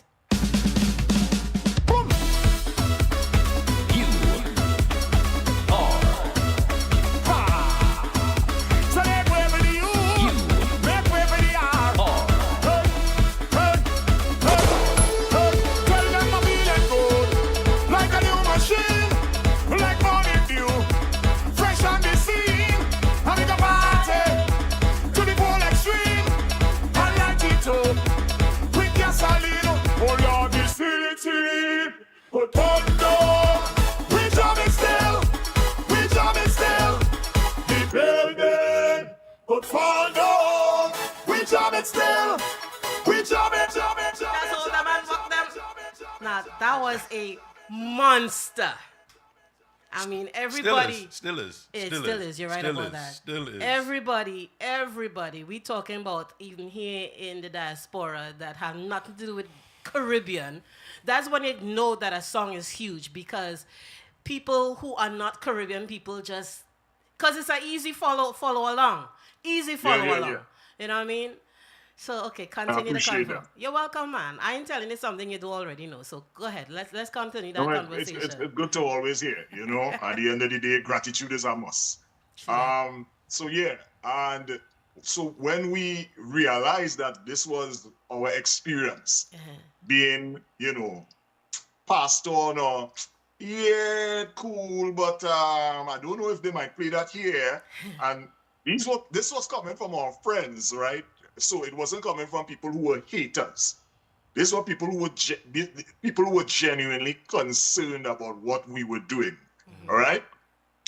But oh no, we job it still, the building, but fall down, we job it still, That's all the man fuck them. Now, that was a monster. I mean, everybody. Still is. It still is. You're right about that. Still is. Everybody. We talking about even here in the diaspora that have nothing to do with Caribbean. That's when you know that a song is huge, because people who are not Caribbean people just, because it's an easy follow along. Easy follow along. Yeah. You know what I mean? So, okay, continue the appreciate convo. that. You're welcome, man. I ain't telling you something you do already know. So go ahead. Let's continue that No, conversation. it's good to always hear, you know. At the end of the day, gratitude is a must. So yeah, and so when we realized that this was our experience, being, you know, passed on, or yeah, cool, but I don't know if they might play that here. And this was coming from our friends, right? So it wasn't coming from people who were haters. These were people who were genuinely concerned about what we were doing. All right.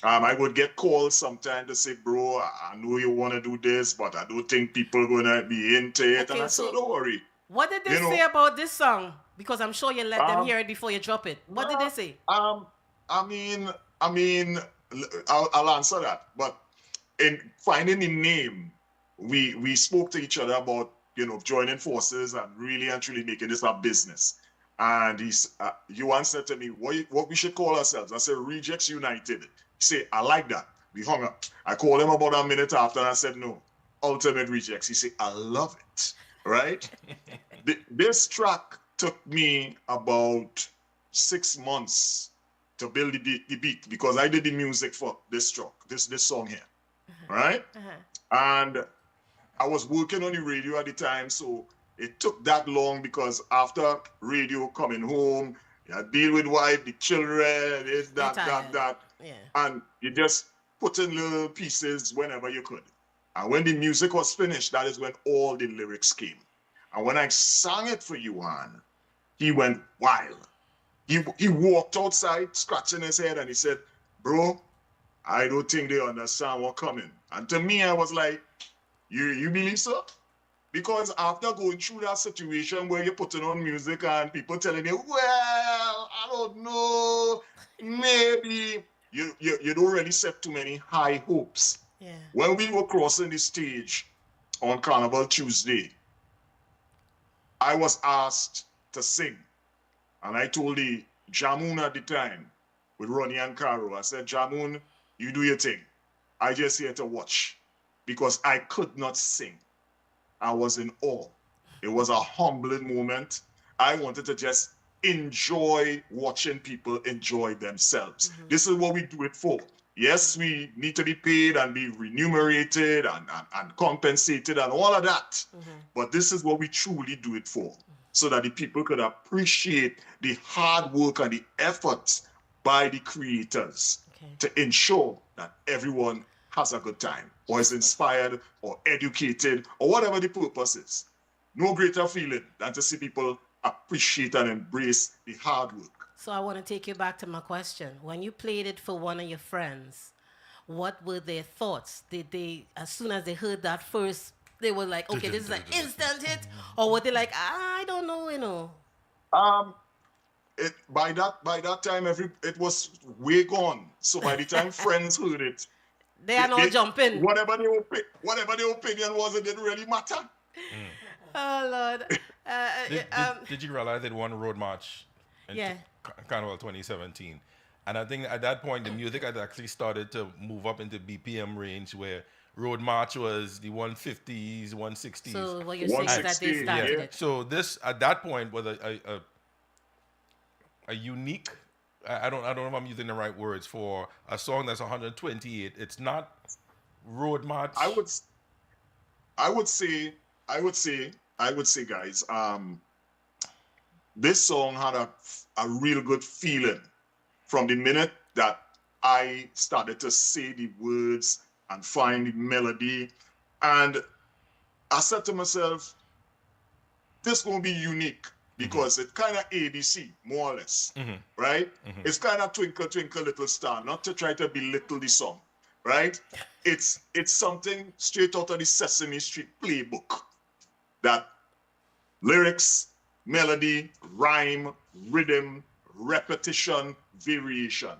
I would get calls sometimes to say, bro, I know you want to do this, but I don't think people are gonna be into it. Okay, and I said, don't worry. What did they say about this song? Because I'm sure you let them hear it before you drop it. What did they say? I mean, I'll answer that. But in finding the name, we spoke to each other about, you know, joining forces and really and truly making this a business. And Yuan said to me, what we should call ourselves? I said, Rejects United. He said, I like that. We hung up. I called him about a minute after, and I said, no, Ultimate Rejects. He said, I love it, right? This track took me about 6 months to build the beat, because I did the music for this track, this song here, right? And I was working on the radio at the time, so it took that long, because after radio, coming home, you deal with wife, the children, this, that. Yeah. And you just put in little pieces whenever you could. And when the music was finished, that is when all the lyrics came. And when I sang it for Yuan, he went wild. He walked outside, scratching his head, and he said, bro, I don't think they understand what's coming. And to me, I was like, you believe so? Because after going through that situation where you're putting on music and people telling you, well, I don't know, maybe, you don't really set too many high hopes. Yeah. When we were crossing the stage on Carnival Tuesday, I was asked to sing. And I told the Jamoon at the time, with Ronnie and Caro, I said, Jamoon, you do your thing. I just here to watch. Because I could not sing. I was in awe. It was a humbling moment. I wanted to just enjoy watching people enjoy themselves. Mm-hmm. This is what we do it for. Yes, we need to be paid and be remunerated and compensated and all of that. Mm-hmm. But this is what we truly do it for. So that the people could appreciate the hard work and the efforts by the creators to ensure that everyone has a good time or is inspired or educated or whatever the purpose is. No greater feeling than to see people appreciate and embrace the hard work. So I want to take you back to my question. When you played it for one of your friends, what were their thoughts? Did they, as soon as they heard that first, they were like, okay, this is an instant hit? Or were they like, I don't know, you know? By that time, it was way gone. So by the time friends heard it, they are not jumping. Whatever the opinion was, it didn't really matter. Oh, Lord. Did you realize they won Road March in Carnival 2017? And I think at that point, the music had actually started to move up into BPM range where Road March was the 150s, 160s. So what you're saying is that they started it. So this, at that point, was a unique, I don't know if I'm using the right words for a song that's 128. It's not Road March. I would say, guys, this song had a real good feeling from the minute that I started to say the words and find the melody. And I said to myself, this is going to be unique because it's kind of ABC, more or less, right? It's kind of Twinkle, Twinkle, Little Star, not to try to belittle the song, right? It's something straight out of the Sesame Street playbook. That lyrics, melody, rhyme, rhythm, repetition, variation.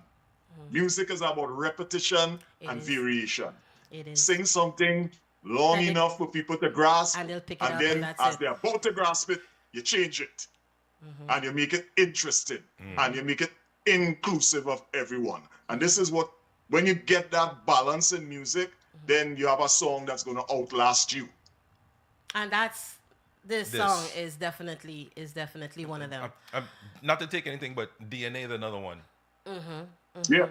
Music is about repetition and variation. It is. Sing something long enough for people to grasp, and they'll pick it up, then and as they're about to grasp it, you change it. And you make it interesting. And you make it inclusive of everyone. And this is what, when you get that balance in music, then you have a song that's going to outlast you. And that's this song is definitely one of them. Not to take anything, but DNA is another one. Yeah.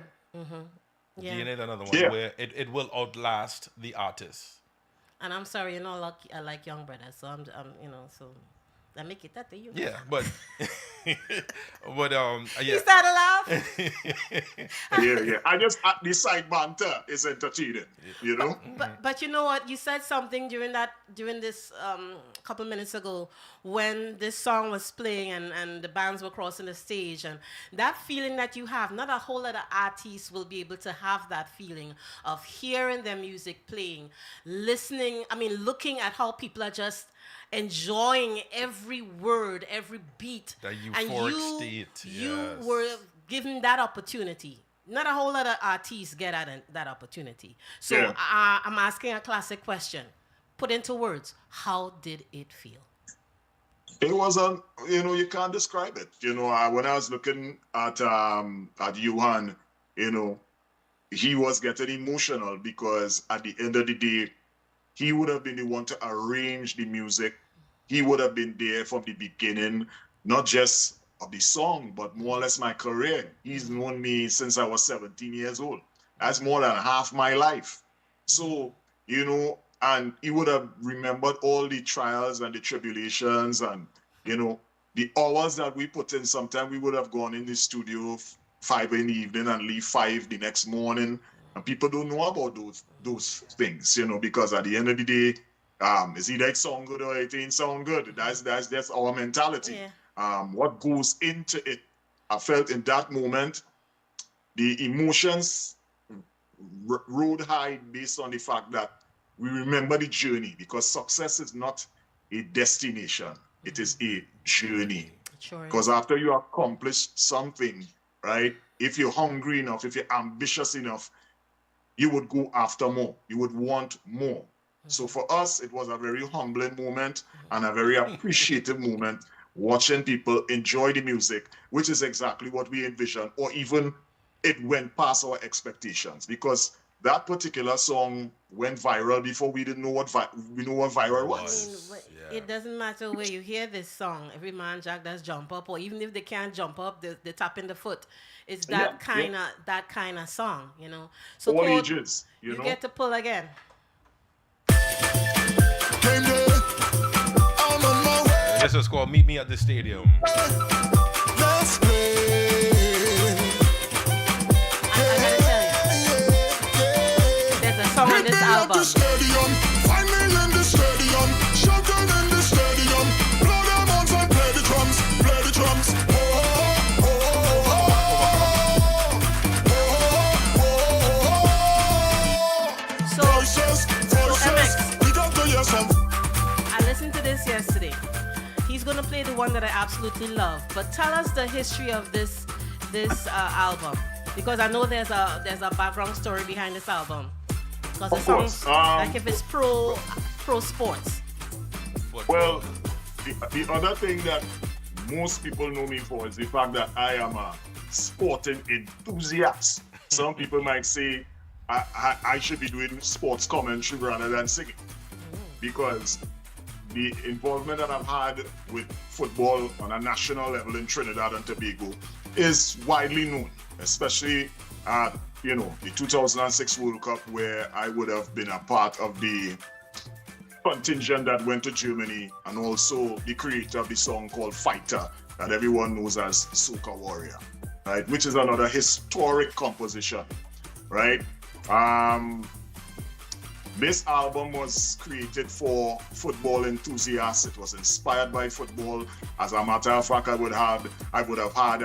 DNA is another one where it will outlast the artist. And I'm sorry, you know, I like Young Brother, so I'm you know, so I make it that to you. Yeah, but yeah. You started to laugh. yeah. The side banter is entertaining, you know. But you know what? You said something during this couple minutes ago when this song was playing and the bands were crossing the stage, and that feeling that you have, not a whole lot of artists will be able to have that feeling of hearing their music playing, listening. I mean, looking at how people are just enjoying every word, every beat. That euphoric state. You were given that opportunity. Not a whole lot of artists get that opportunity. So I'm asking a classic question. Put into words, how did it feel? It was you can't describe it. You know, when I was looking at Johan, you know, he was getting emotional because at the end of the day, he would have been the one to arrange the music. He would have been there from the beginning, not just of the song, but more or less my career. He's known me since I was 17 years old. That's more than half my life. So, you know, and he would have remembered all the trials and the tribulations and, you know, the hours that we put in. Sometimes we would have gone in the studio 5 in the evening and leave 5 the next morning. And people don't know about those things, you know, because at the end of the day, it's either it sound good or it ain't sound good. That's our mentality. Yeah. What goes into it, I felt in that moment, the emotions rode high based on the fact that we remember the journey, because success is not a destination. It is a journey. Because after you accomplish something, right, if you're hungry enough, if you're ambitious enough, you would go after more. You would want more. So for us, it was a very humbling moment and a very appreciative moment watching people enjoy the music, which is exactly what we envisioned, or even it went past our expectations, because that particular song went viral before we didn't know what viral was. It doesn't matter where you hear this song. Every man Jack does jump up, or even if they can't jump up, they tap in the foot. It's that kind of song, you know. So all ages, you know. Get to pull again. This is called Meet Me at the Stadium. Let's play. There's a song on this album. Find me in the stadium, shouting in the stadium, blow them horns and play the drums, play the drums. I listened to this yesterday. He's gonna play the one that I absolutely love. But tell us the history of this album, because I know there's a background story behind this album. Because it sounds like if it's pro sports. Well, the other thing that most people know me for is the fact that I am a sporting enthusiast. Some people might say I should be doing sports commentary rather than singing, because the involvement that I've had with football on a national level in Trinidad and Tobago is widely known, especially at, the 2006 World Cup, where I would have been a part of the contingent that went to Germany, and also the creator of the song called Fighter, that everyone knows as Soca Warrior, right? Which is another historic composition, right? This album was created for football enthusiasts. It was inspired by football. As a matter of fact, I would have had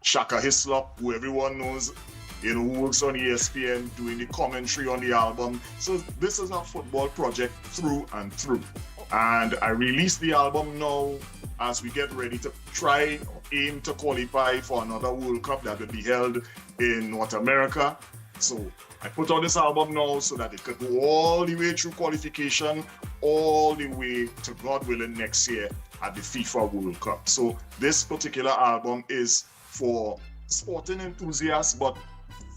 Shaka Hislop, who everyone knows, who works on ESPN, doing the commentary on the album. So this is a football project through and through. And I released the album now as we get ready to try or aim to qualify for another World Cup that will be held in North America. So I put on this album now so that it could go all the way through qualification, all the way to, God willing, next year at the FIFA World Cup. So this particular album is for sporting enthusiasts, but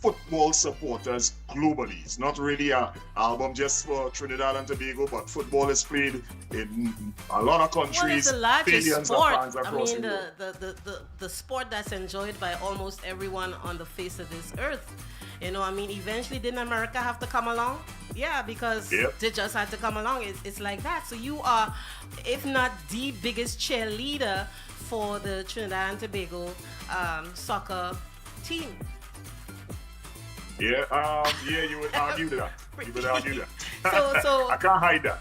football supporters globally. It's not really an album just for Trinidad and Tobago, but football is played in a lot of countries. Well, it's the largest billions sport. of fans across the world. The sport that's enjoyed by almost everyone on the face of this earth. Eventually didn't America have to come along? Yeah, because they just had to come along. It's like that. So you are, if not the biggest cheerleader for the Trinidad and Tobago soccer team. You would argue that. You would argue that. So I can't hide that.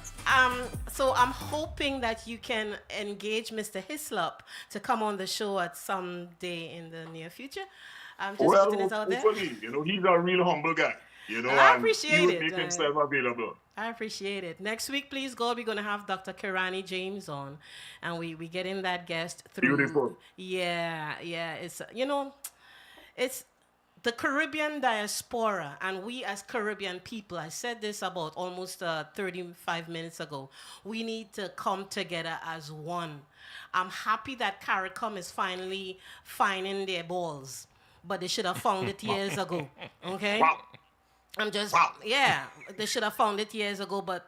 So I'm hoping that you can engage Mr. Hislop to come on the show at some day in the near future. I'm just putting it out there. Hopefully, he's a real humble guy. I appreciate he would it. make himself available. I appreciate it. Next week, please God, we're gonna have Dr. Kirani James on, and we get in that guest through. Beautiful. Yeah. It's it's the Caribbean diaspora, and we as Caribbean people. I said this about almost 35 minutes ago. We need to come together as one. I'm happy that CARICOM is finally finding their balls, but they should have found it years ago. Okay. Wow. They should have found it years ago, but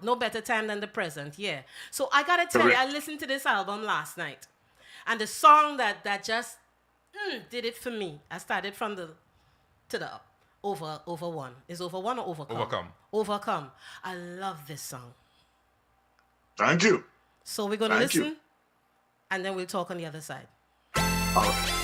no better time than the present. Yeah. So I gotta tell you, I listened to this album last night, and the song that just did it for me. I started from the up. Over one. Is over one or overcome? Overcome. I love this song. Thank you. So we're gonna listen, and then we'll talk on the other side. All right.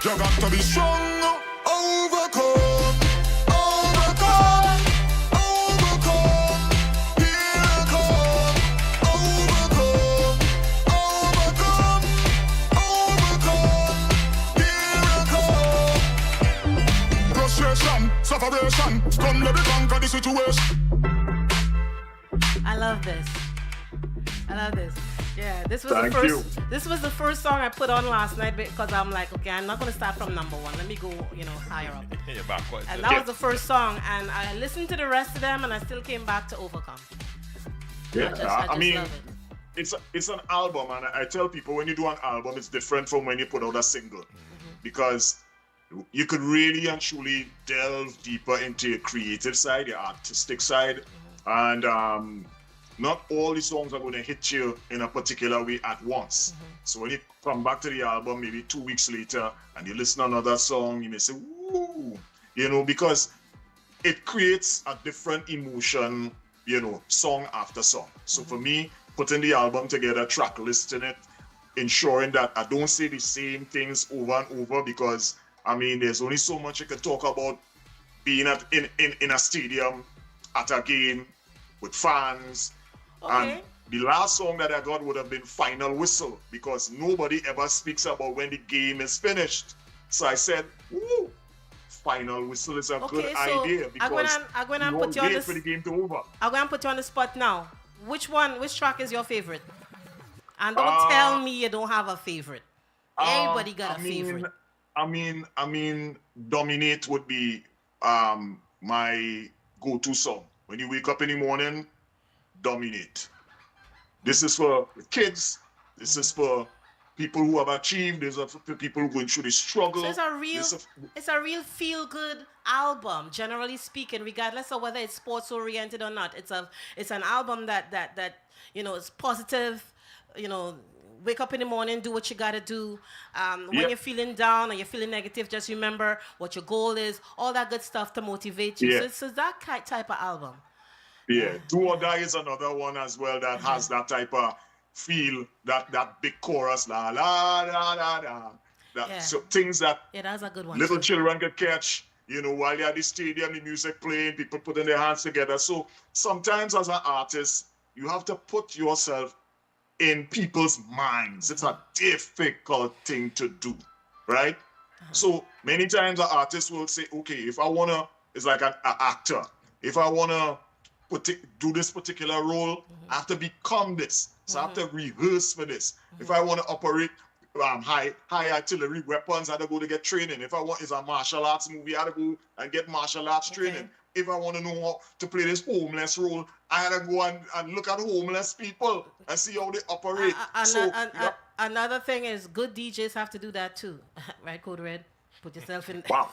You got to be strong. Overcome, overcome, overcome. Here I come. Overcome, overcome, overcome. Here I come. Frustration, separation. Come let me conquer the situation. I love this. I love this. Yeah, this was Thank the first. you. This was the first song I put on last night because I'm like, okay, I'm not gonna start from number one. Let me go, higher up. Yeah, backwards. And that was the first song, and I listened to the rest of them, and I still came back to Overcome. Yeah, I mean, love it. it's an album, and I tell people when you do an album, it's different from when you put out a single, because you could really and truly delve deeper into your creative side, your artistic side, and not all the songs are going to hit you in a particular way at once. So when you come back to the album maybe 2 weeks later and you listen to another song, you may say, ooh, because it creates a different emotion, song after song. So for me, putting the album together, track listing it, ensuring that I don't say the same things over and over, because there's only so much you can talk about being in a stadium at a game with fans. Okay. And the last song that I got would have been Final Whistle, because nobody ever speaks about when the game is finished. So I said, ooh, Final Whistle is a good idea, because I'm gonna you put you won't on wait for the game to over. I'm gonna put you on the spot now. Which track is your favorite? And don't tell me you don't have a favorite. Everybody got a favorite. Dominate would be my go-to song. When you wake up in the morning, Dominate. This is for kids. This is for people who have achieved. This is for people who are going through the struggle. So it's a real feel-good album, generally speaking, regardless of whether it's sports-oriented or not. It's an album that is positive. Wake up in the morning, do what you gotta do. When you're feeling down or you're feeling negative, just remember what your goal is. All that good stuff to motivate you. Yeah. So it's that type of album. Yeah, Do or Die is another one as well that has that type of feel, that big chorus, la la la la la. So things that that's a good one. Little children can catch, while you're at the stadium, the music playing, people putting their hands together. So sometimes as an artist, you have to put yourself in people's minds. It's a difficult thing to do, right? So many times an artist will say, okay, if I wanna, it's like an actor, if I wanna do this particular role, I have to become this. So I have to rehearse for this. If I want to operate high artillery weapons, I have to go to get training. If I want, it's a martial arts movie, I have to go and get martial arts training. If I want to know how to play this homeless role, I have to go and look at homeless people and see how they operate. Another thing is good DJs have to do that too. Right, Code Red? Put yourself in. Wow.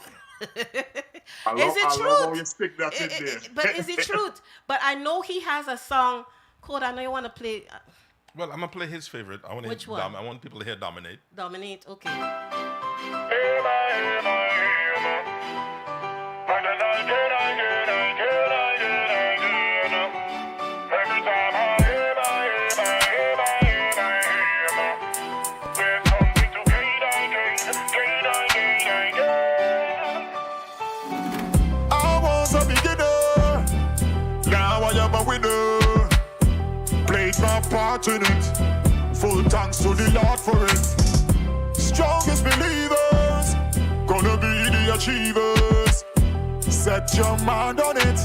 I love how you stick that in there. But is it truth? But I know he has a song. Code, I know you want to play. Well, I'm gonna play his favorite. Which one? I want people to hear Dominate. Dominate, okay. Part in it, full thanks to the Lord for it. Strongest believers, gonna be the achievers. Set your mind on it,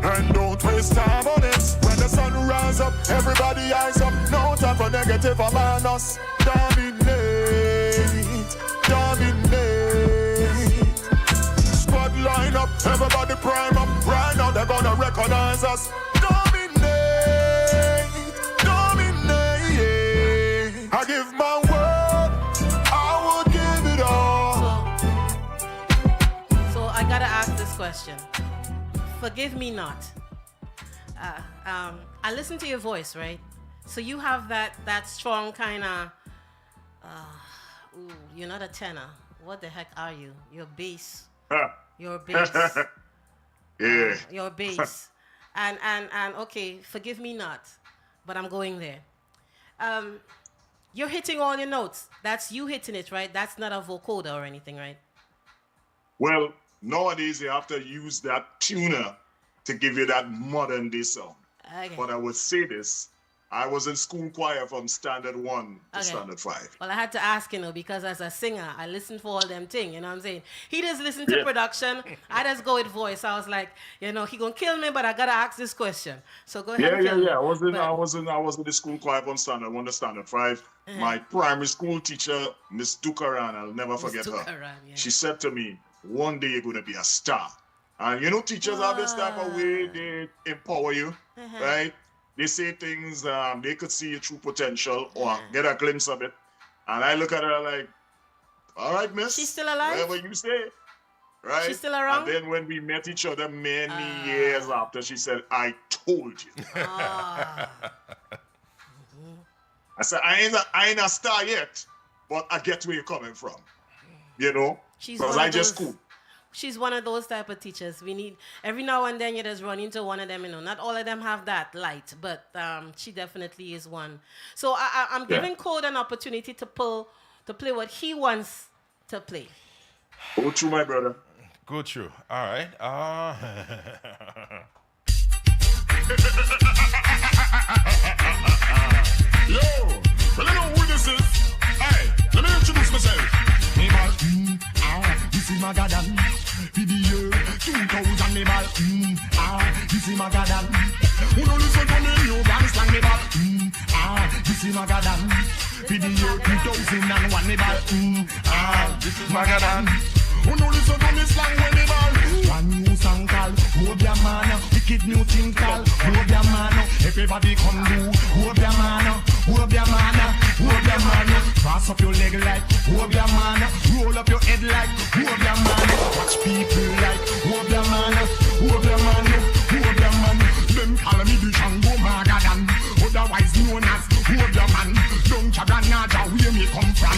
and don't waste time on it. When the sun rises up, everybody eyes up. No time for negative or minus. Dominate, dominate. Squad line up, everybody prime up. Right now they're gonna recognize us. I give my word, I will give it all. So I gotta ask this question. Forgive me not. I listen to your voice, right? So you have that strong kind of. You're not a tenor. What the heck are you? You're bass. You're bass. Yeah. You're bass. And okay, forgive me not, but I'm going there. You're hitting all your notes. That's you hitting it, right? That's not a vocoder or anything, right? Well, nowadays you have to use that tuner to give you that modern day sound. Okay. But I would say this. I was in school choir from standard 1 to Okay. standard 5. Well, I had to ask, because as a singer, I listen for all them things, you know what I'm saying? He just listen to Yeah. production. I just go with voice. I was like, he gonna kill me, but I gotta ask this question. So go ahead Yeah, and yeah, kill me. yeah. I was in But- the school choir from standard 1 to standard 5. Uh-huh. My primary school teacher, Miss Dukaran, I'll never forget her. Dukaran, yeah. She said to me, one day you're gonna be a star. And teachers have this type of way they empower you, Uh-huh. right? They say things, they could see your true potential or get a glimpse of it. And I look at her like, all right, miss. She's still alive? Whatever you say. Right? She's still around? And then when we met each other many years after, she said, I told you. I said, I ain't a star yet, but I get where you're coming from. Because I just cool. She's one of those type of teachers. We need, every now and then you just run into one of them, Not all of them have that light, but she definitely is one. So I'm giving Code an opportunity to play what he wants to play. Go through, my brother. Go through. All right. Yo, well, I know who this is. Hey, let me introduce myself. Me ball, this is Magadan. Video 2000 me ball, this is Magadan. Who don't listen to me, new brand slang me ball, this is Magadan. Video 2001 me ball, this is Magadan. Who don't listen to me slang when me ball. One new song called Hold Your Man. Wicked new thing called Hold Your Man. Everybody come do Hold Your Man. Hold Your Man. Hold Your Man. Cross up your leg like Hold Your Man. Roll up your head like Hold Your Man. Watch people like Hold Your Man. Hold Your Man. Hold Your Man. Them call me the Shango Magadan, otherwise known as Hold Your Man. Don't Chaganaja where me come from.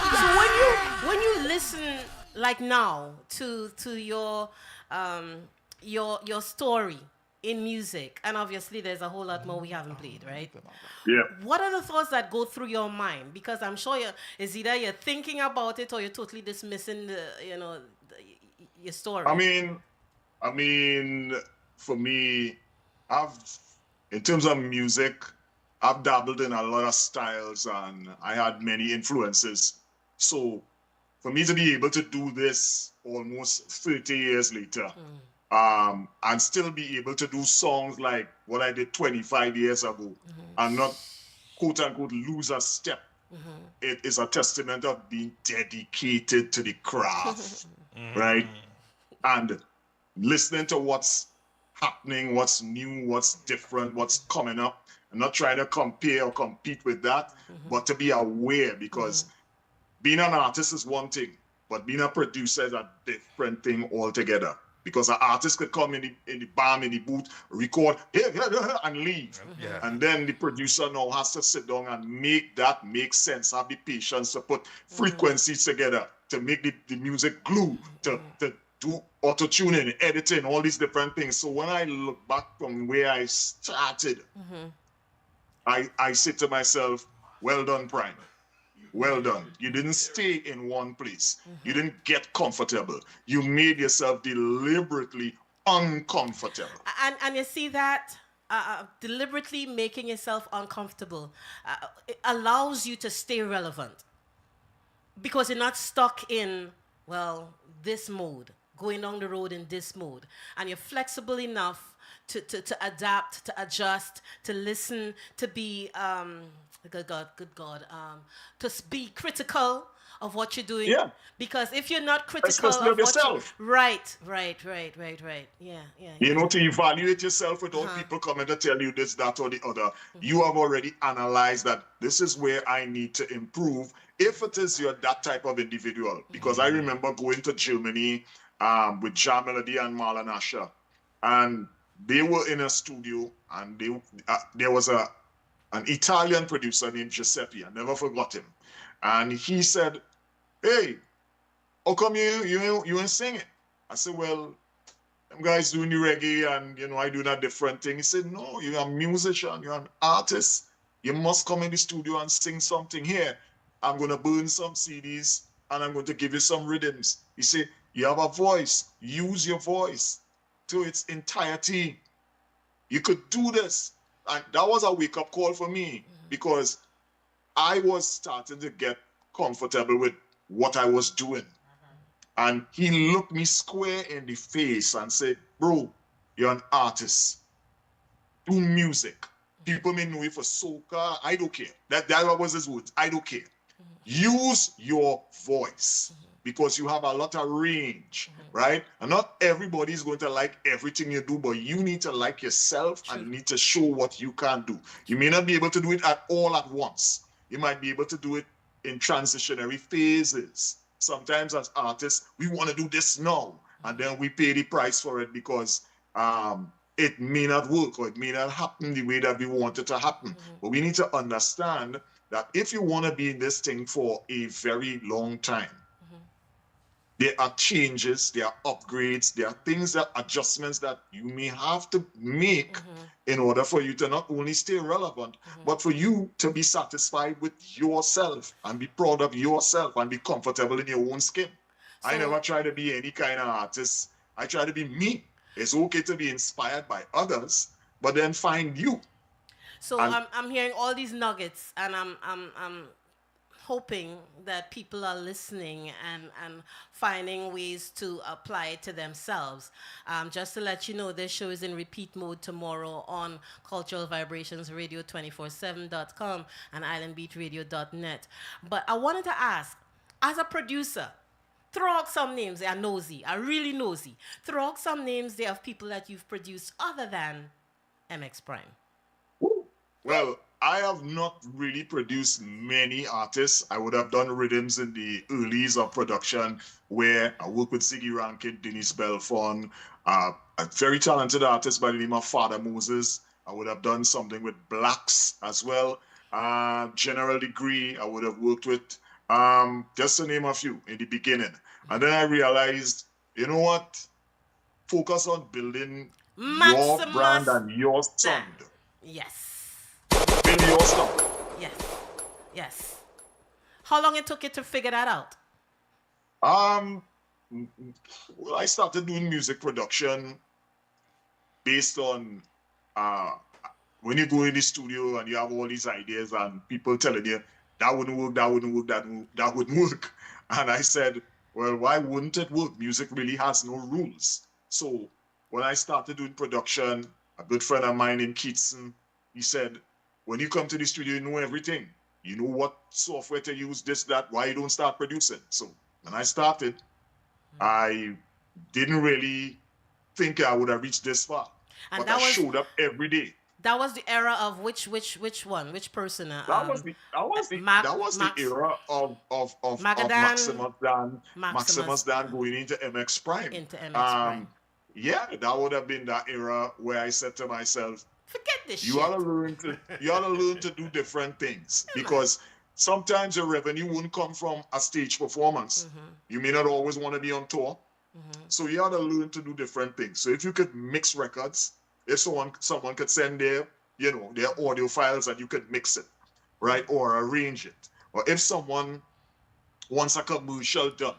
So when you listen like now to your story in music, and obviously there's a whole lot more we haven't played, right? Yeah. What are the thoughts that go through your mind? Because I'm sure it's either you're thinking about it or you're totally dismissing your story. I mean, for me, in terms of music, I've dabbled in a lot of styles and I had many influences. So for me to be able to do this almost 30 years later, and still be able to do songs like what I did 25 years ago and not quote unquote lose a step, it is a testament of being dedicated to the craft, right? And listening to what's happening, what's new, what's different, what's coming up. I'm not trying to compare or compete with that, but to be aware, because being an artist is one thing, but being a producer is a different thing altogether. Because an artist could come in the band, in the booth, record, and leave. Yeah. And then the producer now has to sit down and make that make sense, have the patience to put frequencies together, to make the music glue, to do auto-tuning, editing, all these different things. So when I look back from where I started, I say to myself, well done, Prime. Well done. You didn't stay in one place. You didn't get comfortable. You made yourself deliberately uncomfortable. And you see that deliberately making yourself uncomfortable it allows you to stay relevant. Because you're not stuck in, this mode, going down the road in this mode. And you're flexible enough to adapt, to adjust, to listen, to be, good God, to be critical of what you're doing. Yeah. Because if you're not critical Especially of yourself. Right. Yeah. To evaluate yourself without people coming to tell you this, that, or the other. You have already analyzed that this is where I need to improve if it is you're that type of individual. Because I remember going to Germany with Jean Melody and Marlon Asher. And they were in a studio and there was an Italian producer named Giuseppe. I never forgot him. And he said, hey, how come you ain't singing? I said, well, them guys doing the reggae and, I do that different thing. He said, no, you're a musician, you're an artist. You must come in the studio and sing something here. I'm going to burn some CDs and I'm going to give you some rhythms. He said, you have a voice. Use your voice to its entirety. You could do this. And that was a wake-up call for me because I was starting to get comfortable with what I was doing. And he looked me square in the face and said, bro, you're an artist. Do music. People may know you for soca. I don't care. That was his words. I don't care. Use your voice because you have a lot of range, right? And not everybody is going to like everything you do, but you need to like yourself and you need to show what you can do. You may not be able to do it all at once. You might be able to do it in transitionary phases. Sometimes as artists, we want to do this now, and then we pay the price for it because it may not work or it may not happen the way that we want it to happen. But we need to understand that if you want to be in this thing for a very long time, there are changes, there are upgrades, there are things, that adjustments that you may have to make in order for you to not only stay relevant, but for you to be satisfied with yourself and be proud of yourself and be comfortable in your own skin. So, I never try to be any kind of artist. I try to be me. It's okay to be inspired by others, but then find you. So I'm hearing all these nuggets, and I'm hoping that people are listening and finding ways to apply it to themselves. Just to let you know, this show is in repeat mode tomorrow on Cultural Vibrations Radio 247.com and islandbeatradio.net. But I wanted to ask, as a producer, throw out some names. They are nosy, are really nosy. Throw out some names there of people that you've produced other than MX Prime. Well, I have not really produced many artists. I would have done rhythms in the earlies of production where I work with Ziggy Rankin, Denise Belfon, a very talented artist by the name of Father Moses. I would have done something with Blacks as well. General Degree, I would have worked with, just to name a few in the beginning. And then I realized, you know what? Focus on building your brand and your sound. Yes. Build your stuff. Yes. Yes. How long it took you to figure that out? Well, I started doing music production based on when you go in the studio and you have all these ideas and people telling you that wouldn't work, that wouldn't work, that wouldn't work. And I said, well, why wouldn't it work? Music really has no rules. So when I started doing production, a good friend of mine in Keatson, he said, when you come to the studio, you know everything. You know what software to use, this, that, why you don't start producing. So when I started, I didn't really think I would have reached this far. And but I showed up every day. That was the era of which one? Which person? That was the era of Maximus Dan going into MX Prime. Into MX Prime. Yeah, that would have been that era where I said to myself, forget this you ought to learn to do different things because sometimes your revenue won't come from a stage performance. You may not always want to be on tour. So you ought to learn to do different things. So if you could mix records, if someone could send their audio files and you could mix it, right? Or arrange it. Or if someone wants a commercial done,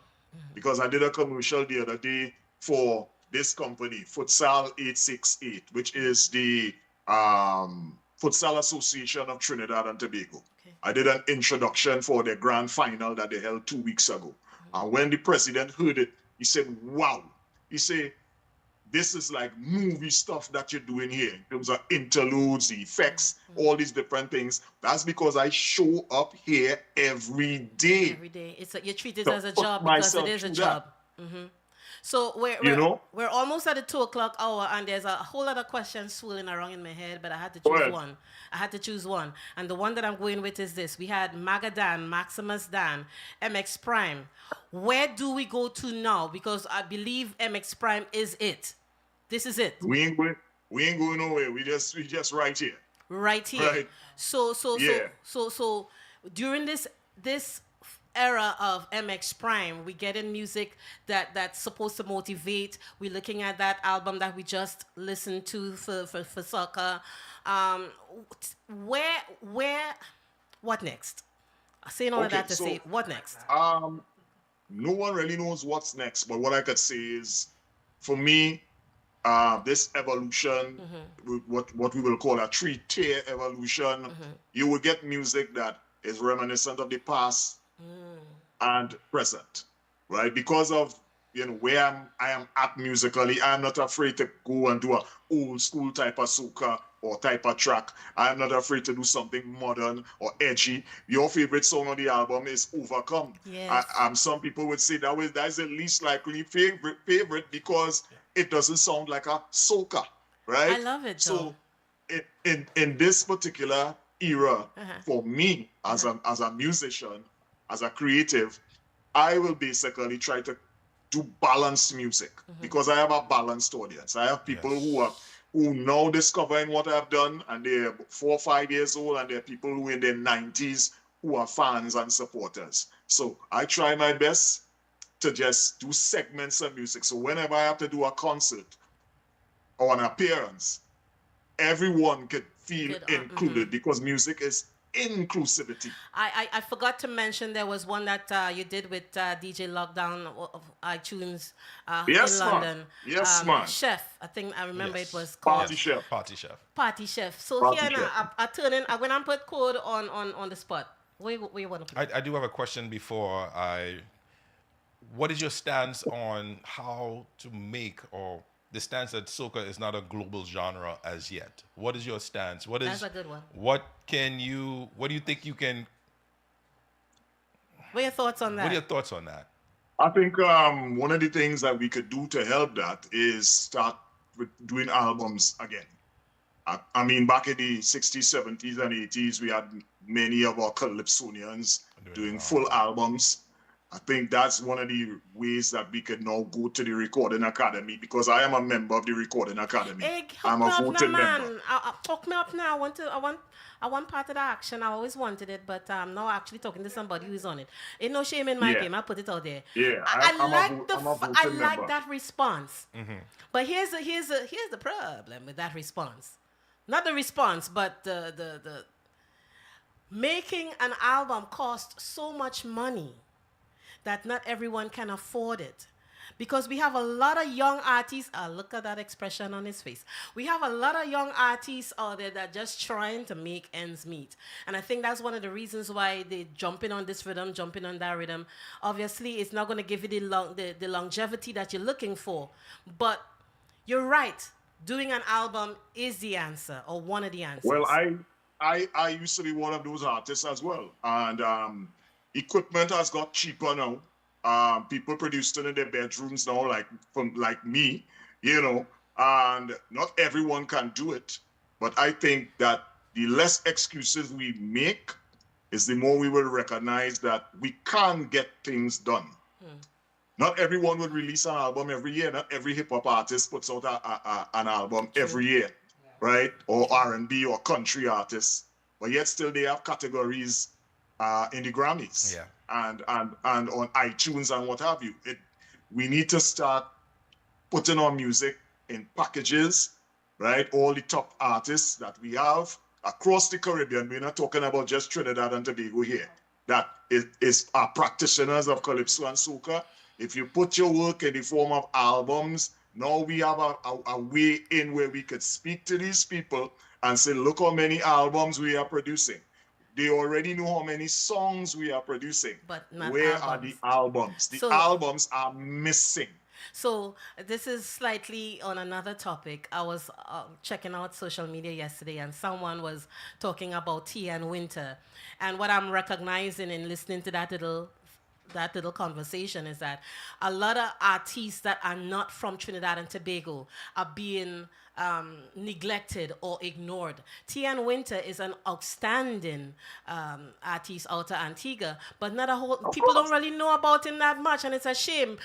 because I did a commercial the other day for this company, Futsal 868, which is the Futsal Association of Trinidad and Tobago. Okay. I did an introduction for their grand final that they held 2 weeks ago. And when the president heard it, he said, wow. He said, this is like movie stuff that you're doing here in terms of interludes, the effects, all these different things. That's because I show up here every day. Every day. You treat it as a job because it is a job. So we're almost at the 2 o'clock hour, and there's a whole lot of questions swirling around in my head, but I had to choose one. I had to choose one. And the one that I'm going with is this. We had Magadan, Maximus Dan, MX Prime. Where do we go to now? Because I believe MX Prime is it. This is it. We ain't going nowhere. We just right here. Right here. Right. So during this era of MX Prime. We get in music that's supposed to motivate. We're looking at that album that we just listened to for soccer. What next? Saying all of that to say, what next? No one really knows what's next, but what I could say is, for me, this evolution, what we will call a three-tier evolution, you will get music that is reminiscent of the past and present, right? Because of where I am at musically, I'm not afraid to go and do a old school type of soca or type of track. I'm not afraid to do something modern or edgy. Your favorite song on the album is Overcome. Yes. Some people would say that's the least likely favorite because it doesn't sound like a soca, right? I love it. So in this particular era, for me as a musician, as a creative, I will basically try to do balanced music because I have a balanced audience. I have people who now discovering what I've done, and they're 4 or 5 years old, and there are people who in their 90s who are fans and supporters. So I try my best to just do segments of music. So whenever I have to do a concert or an appearance, everyone could feel included because music is inclusivity. I forgot to mention there was one that you did with DJ Lockdown of iTunes in London. Yes, man. Chef, I think I remember it was called Party Chef. Party Chef. So Party here Chef. now, I turn in, when I put code on the spot. Where you want to put I do have a question before what is your stance on how to make, or the stance that soca is not a global genre as yet? What is your stance? That's a good one. What do you think you can... What are your thoughts on that? What are your thoughts on that? I think one of the things that we could do to help that is start with doing albums again. I mean, back in the 60s, 70s, and 80s, we had many of our calypsonians doing full albums. I think that's one of the ways that we can now go to the Recording Academy, because I am a member of the Recording Academy. Hey, I'm a voting member. Talk me up now. I want part of the action. I always wanted it, but I'm now actually talking to somebody who's on it. Ain't no shame in my game. I put it out there. Yeah, I like that response. But here's the problem with that response. Not the response, but the making an album costs so much money that not everyone can afford it. Because we have a lot of young artists, look at that expression on his face. We have a lot of young artists out there that are just trying to make ends meet. And I think that's one of the reasons why they're jumping on this rhythm, jumping on that rhythm. Obviously, it's not going to give you the longevity that you're looking for. But you're right. Doing an album is the answer, or one of the answers. Well, I used to be one of those artists as well. And equipment has got cheaper now. People produce it in their bedrooms now, like me, and not everyone can do it. But I think that the less excuses we make is the more we will recognize that we can get things done. Not everyone will release an album every year. Not every hip-hop artist puts out an album every year, right? Or R&B or country artists. But yet still they have categories in the Grammys and on iTunes and what have you. We need to start putting our music in packages, right? All the top artists that we have across the Caribbean. We're not talking about just Trinidad and Tobago here. That is our practitioners of calypso and soca. If you put your work in the form of albums, now we have a way in where we could speak to these people and say, look how many albums we are producing. They already know how many songs we are producing. But not Where albums. are the albums? The albums are missing. So this is slightly on another topic. I was checking out social media yesterday, and someone was talking about tea and winter. And what I'm recognizing in listening to that little conversation is that a lot of artists that are not from Trinidad and Tobago are being neglected or ignored. Tian Winter is an outstanding artist out of Antigua, but not a whole. People don't really know about him that much, and it's a shame.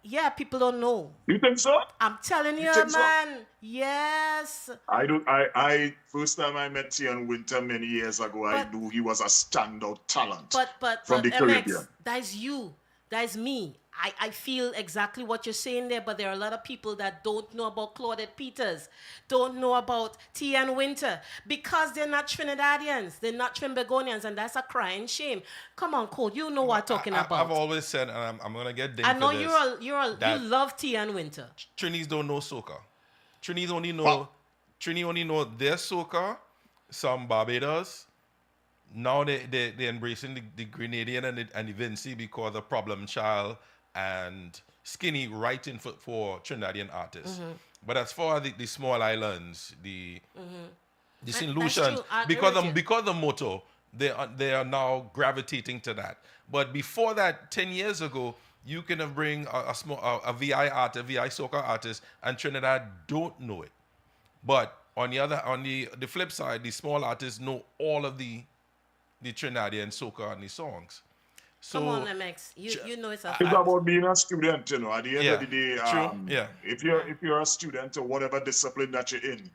Yeah, people don't know. You think so? I'm telling you, think so? man. Yes. I first time I met Tian Winter many years ago, I knew he was a standout talent from the MX, Caribbean. that's you. That's me. I feel exactly what you're saying there, but there are a lot of people that don't know about Claudette Peters, don't know about Tian Winter, because they're not Trinidadians, they're not Trinbagonians, and that's a crying shame. Come on, Cole, you know what I'm talking about. I've always said, and I'm gonna get dinged I know for this, you love Tian Winter. Trinis don't know soca. Trinis only know their soca, some Barbados. Now they're embracing the Grenadian and the Vinci because of Problem Child and Skinny writing for Trinidadian artists. Mm-hmm. But as far as the small islands, the St. That's Lucians, true. I agree with you. because of Moto, they are now gravitating to that. But before that, 10 years ago, you can have bring a VI artist, a VI soca artist, and Trinidad don't know it. But on the flip side, the small artists know all of the Trinidadian soca and the songs. So, come on, MX. You know it's a It's about being a student, you know. At the end of the day, true. if you're a student or whatever discipline that you're in,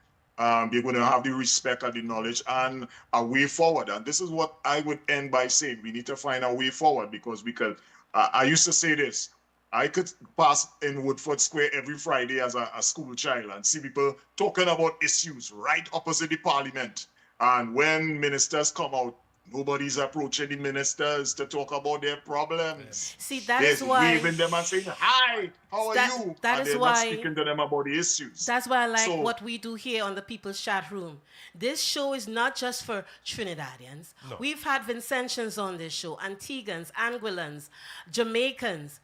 you're going to have the respect and the knowledge and a way forward. And this is what I would end by saying: we need to find a way forward, because we could. I used to say this: I could pass in Woodford Square every Friday as a school child and see people talking about issues right opposite the Parliament. And when ministers come out, nobody's approaching the ministers to talk about their problems. See, that's why waving them and saying, "Hi, how are you?" That and is they're why not speaking to them about the issues. That's why I like what we do here on the People's Chat Room. This show is not just for Trinidadians. No. We've had Vincentians on this show, Antiguans, Anguillans, Jamaicans,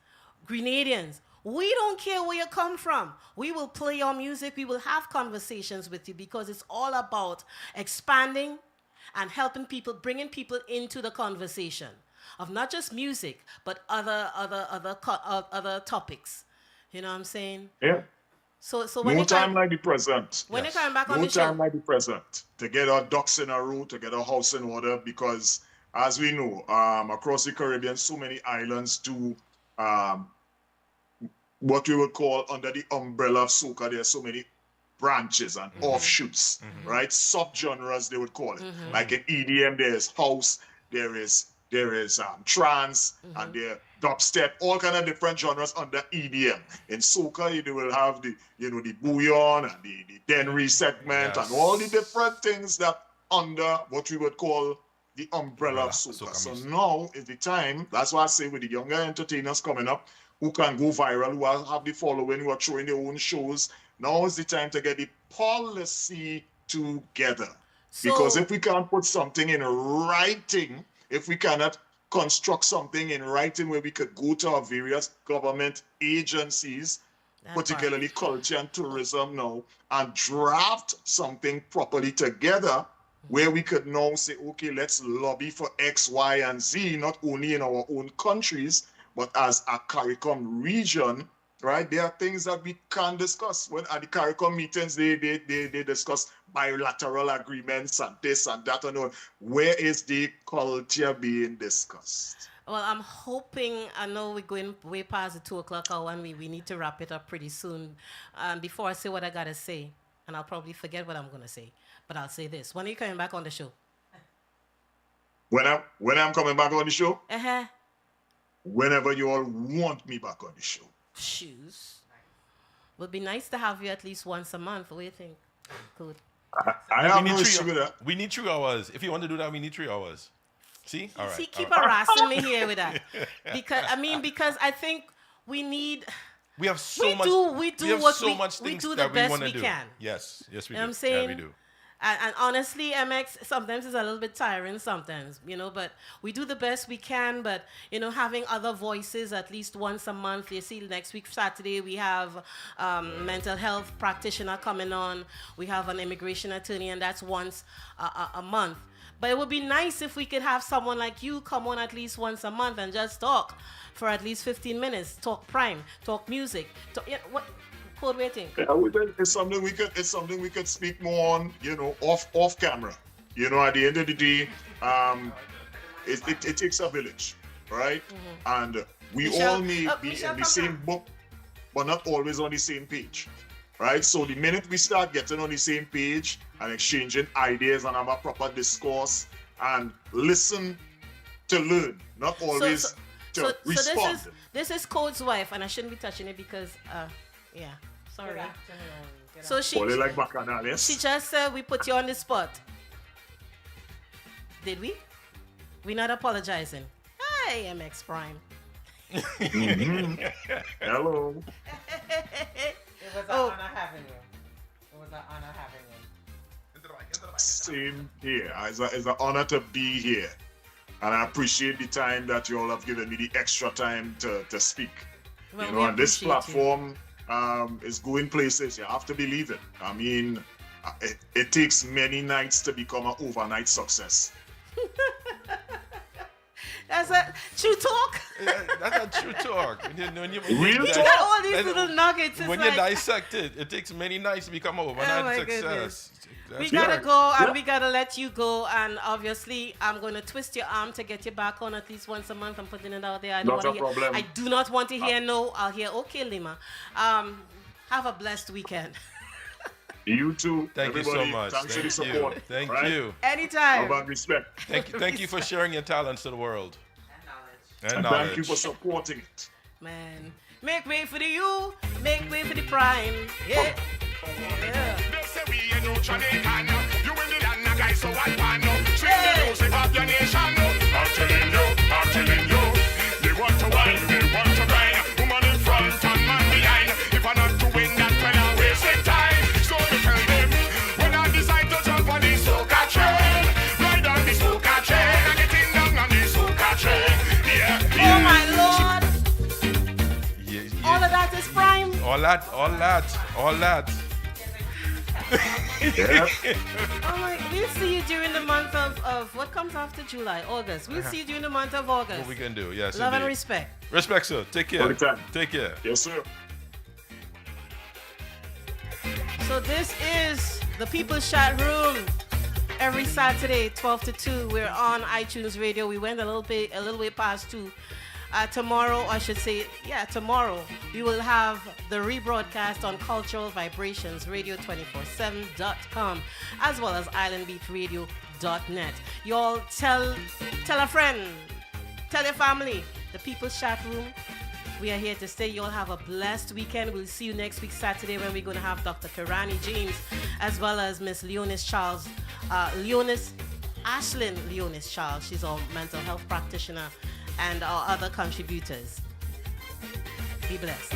Grenadians. We don't care where you come from. We will play your music. We will have conversations with you, because it's all about expanding and helping people, bringing people into the conversation of not just music, but other topics. You know what I'm saying? Yeah. So when no time like the present. When you're coming back on No the show, time like the present to get our ducks in a row, to get our house in order, because as we know, across the Caribbean, so many islands do what we would call under the umbrella of soca. There are so many branches and offshoots, right? Subgenres they would call it. Like in EDM, there's house, there is trance, and there dubstep, all kind of different genres under EDM. In soca, you will have the bouillon and the denry segment, and all the different things that under what we would call the umbrella of soca. So now is the time. That's why I say with the younger entertainers coming up, who can go viral, who have the following, who are throwing their own shows. Now is the time to get the policy together. Because if we can't put something in writing, if we cannot construct something in writing where we could go to our various government agencies, particularly culture and tourism now, and draft something properly together, where we could now say, okay, let's lobby for X, Y, and Z, not only in our own countries, but as a CARICOM region, right? There are things that we can discuss. When at the CARICOM meetings, they discuss bilateral agreements and this and that and all. Where is the culture being discussed? well, I'm hoping, I know we're going way past the 2 o'clock hour, and we need to wrap it up pretty soon. Before I say what I got to say, and I'll probably forget what I'm going to say, but I'll say this. When are you coming back on the show? When I'm coming back on the show? Uh-huh. Whenever you all want me back on the show. Shoes. Would be nice to have you at least once a month. What do you think? Good. I have no issue with that. We need 3 hours. If you want to do that, we need 3 hours. See? All right. See, keep harassing me here with that. Because I think we need. We have so much. We do the best we can. Yes, we do. You know what I'm saying? Yeah, we do. And honestly, MX, sometimes it's a little bit tiring sometimes, but we do the best we can. But, having other voices at least once a month. You see, next week, Saturday, we have mental health practitioner coming on. We have an immigration attorney, and that's once a month. But it would be nice if we could have someone like you come on at least once a month and just talk for at least 15 minutes. Talk prime, talk music. What waiting? Yeah, it's something we could speak more on, off camera. At the end of the day, it takes a village, right? Mm-hmm. And we all may be in the same boat. but not always on the same page, right? So the minute we start getting on the same page and exchanging ideas and have a proper discourse and listen to learn, not always to respond. So this is Code's wife, and I shouldn't be touching it because, yeah, sorry. So she like bacchanal, yes? She just said we put you on the spot. Did we? We're not apologizing. Hi, MX Prime. Mm-hmm. Hello. It was an honor having you. It was an honor having you. Same here. It's an honor to be here. And I appreciate the time that you all have given me, the extra time to speak. Well, and this platform is going places. You have to believe it. I mean, it takes many nights to become an overnight success. That's a true talk. That's a true talk. Real talk. Got all these little nuggets. When you dissect it, it takes many nights to become an overnight success. Goodness. We gotta go and we gotta let you go, and obviously I'm gonna twist your arm to get you back on at least once a month. I'm putting it out there. I do not want to hear no. I'll hear okay, Lima. Have a blessed weekend. You too. Thank you so much. Thanks for the support. Thank you. Anytime. Love and respect. Thank you for sharing your talents to the world. And thank you for supporting it. Man, make way for the you, make way for the prime. Yeah. Yeah. They say we ain't no Jamaican. You in the land, guys, so I want to sing the music of your nation. I'm telling you. They want to wine, they want to grind. Woman in front and man behind. If I'm not doing that, when I'm wasting time. So you tell them, when I decide to jump on the soca train, ride on the soca train, and get in down on the soca train. Yeah. Oh my Lord. All of that is prime. All that. Yeah. Oh my, we'll see you during the month of what comes after July, August. We'll see you during the month of August. What we can do, yes. Love and indeed. respect. Respect, sir. Take care. Take care. Yes, sir. So this is the People's Chat Room. Every Saturday, 12 to 2, we're on iTunes Radio. We went a little way past 2. Tomorrow, we will have the rebroadcast on Cultural Vibrations, radio247.com, as well as islandbeatradio.net. Y'all tell a friend, tell your family, the People's Chat Room. We are here to stay. Y'all have a blessed weekend. We'll see you next week, Saturday, when we're going to have Dr. Kirani James, as well as Miss Leonis Charles, Ashlyn Leonis Charles. She's our mental health practitioner, and our other contributors. Be blessed.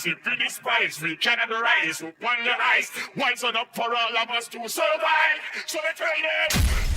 If we despise, we cannot rise. We want your eyes. Wise up for all of us to survive. So we tell them.